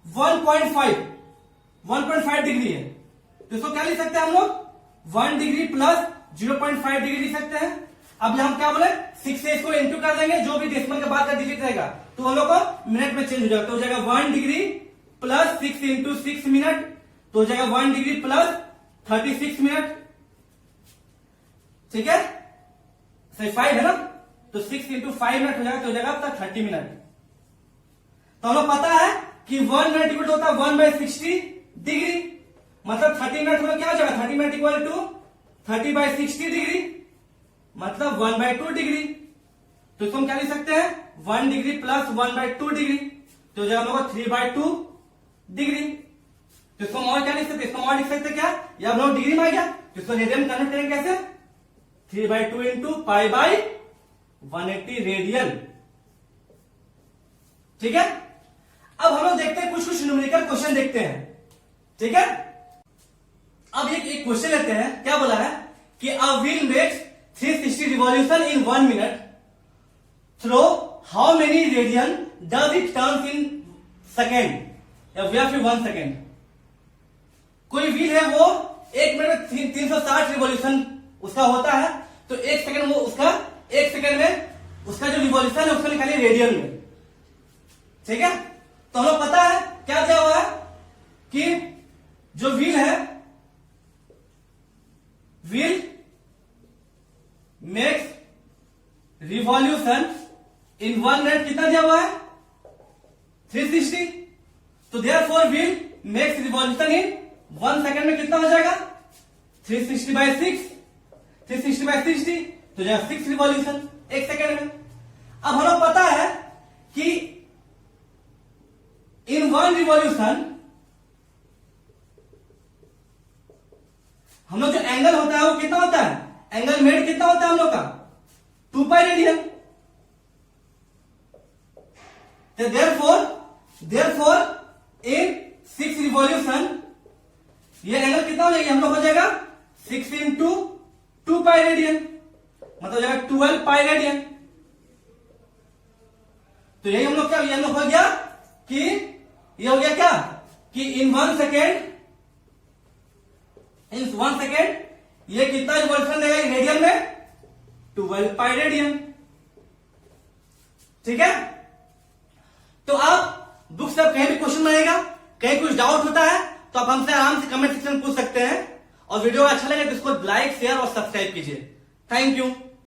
1.5 डिग्री है, तो इसको क्या लिख सकते हैं हम लोग, 1 डिग्री प्लस 0.5 डिग्री लिख सकते हैं। अब यहां हम क्या बोले, 6 से इसको इंटू कर देंगे, जो भी डेसिमल के बाद का डिजिट रहेगा तो हम लोग को मिनट में चेंज हो जाएगा, तो हो जाएगा 1 डिग्री प्लस 6 इंटू 6 मिनट, तो हो जाएगा 1 डिग्री प्लस 36 मिनट, ठीक है, सही 5 है ना, तो 6 इंटू 5 मिनट हो जाएगा, तो हो जाएगा आपका 30 मिनट। तो हमें पता है कि 1 मिनट इक्वल होता है 1/60 डिग्री, मतलब 30 मिनट में क्या हो जाएगा, 30 मिनट इक्वल टू 30/60 डिग्री, मतलब 1/2 डिग्री। तो इसको हम क्या लिख सकते हैं, 1 डिग्री प्लस 1/2 डिग्री, तो हो जाएगा हम लोग 3/2 डिग्री। तो इसको हम और क्या लिख सकते हैं, इसको और लिख सकते हैं क्या, या हम लोग डिग्री में आ गया, तो इसको रेडियन में कन्वर्ट करेंगे कैसे, 3/2 इंटू π/180 रेडियन, ठीक है। अब हम लोग देखते हैं कुछ न्यूमेरिकल क्वेश्चन देखते हैं, ठीक है। अब एक क्वेश्चन लेते हैं, क्या बोला है कि a wheel makes 360 revolution in 1 minute, throw how many radian does it turns in second, या फिर 1 सेकेंड। कोई व्हील है वो 1 मिनट में 360 रिवॉल्यूशन उसका होता है, तो 1 सेकेंड वो उसका 1 सेकेंड में उसका जो रिवॉल्यूशन है उसको निकालिए रेडियन में, ठीक है। तो हमें पता है क्या 360, तो therefore wheel makes revolution in 1 second में कितना हो जाएगा 360 by 6, 360 by 60, तो जाएगा 6 रिवॉल्यूशन 1 सेकंड में। अब हमें पता है कि इन 1 रिवॉल्यूशन हम लोग जो एंगल होता है वो कितना होता है, एंगल मेड कितना होता है हम लोग का 2 pi radian. Therefore in 6 revolution ये एंगल कितना हो जाएगा, हम लोग हो जाएगा 6 into 2 पाई रेडियन, मतलब हो जाएगा 12 पाई रेडियन। तो यही हम लोग क्या, ये हम लोग हो गया कि ये हो गया क्या कि इन 1 सेकेंड ये कितना रिवॉल्यूशन देगा रेडियन में 12 पाई रेडियन। ठीक है, तो आप बुक से कहीं भी क्वेश्चन बनेगा, कहीं कुछ डाउट होता है तो आप हमसे आराम से कमेंट सेक्शन में पूछ सकते हैं। और वीडियो अच्छा लगे तो इसको लाइक शेयर और सब्सक्राइब कीजिए। Thank you.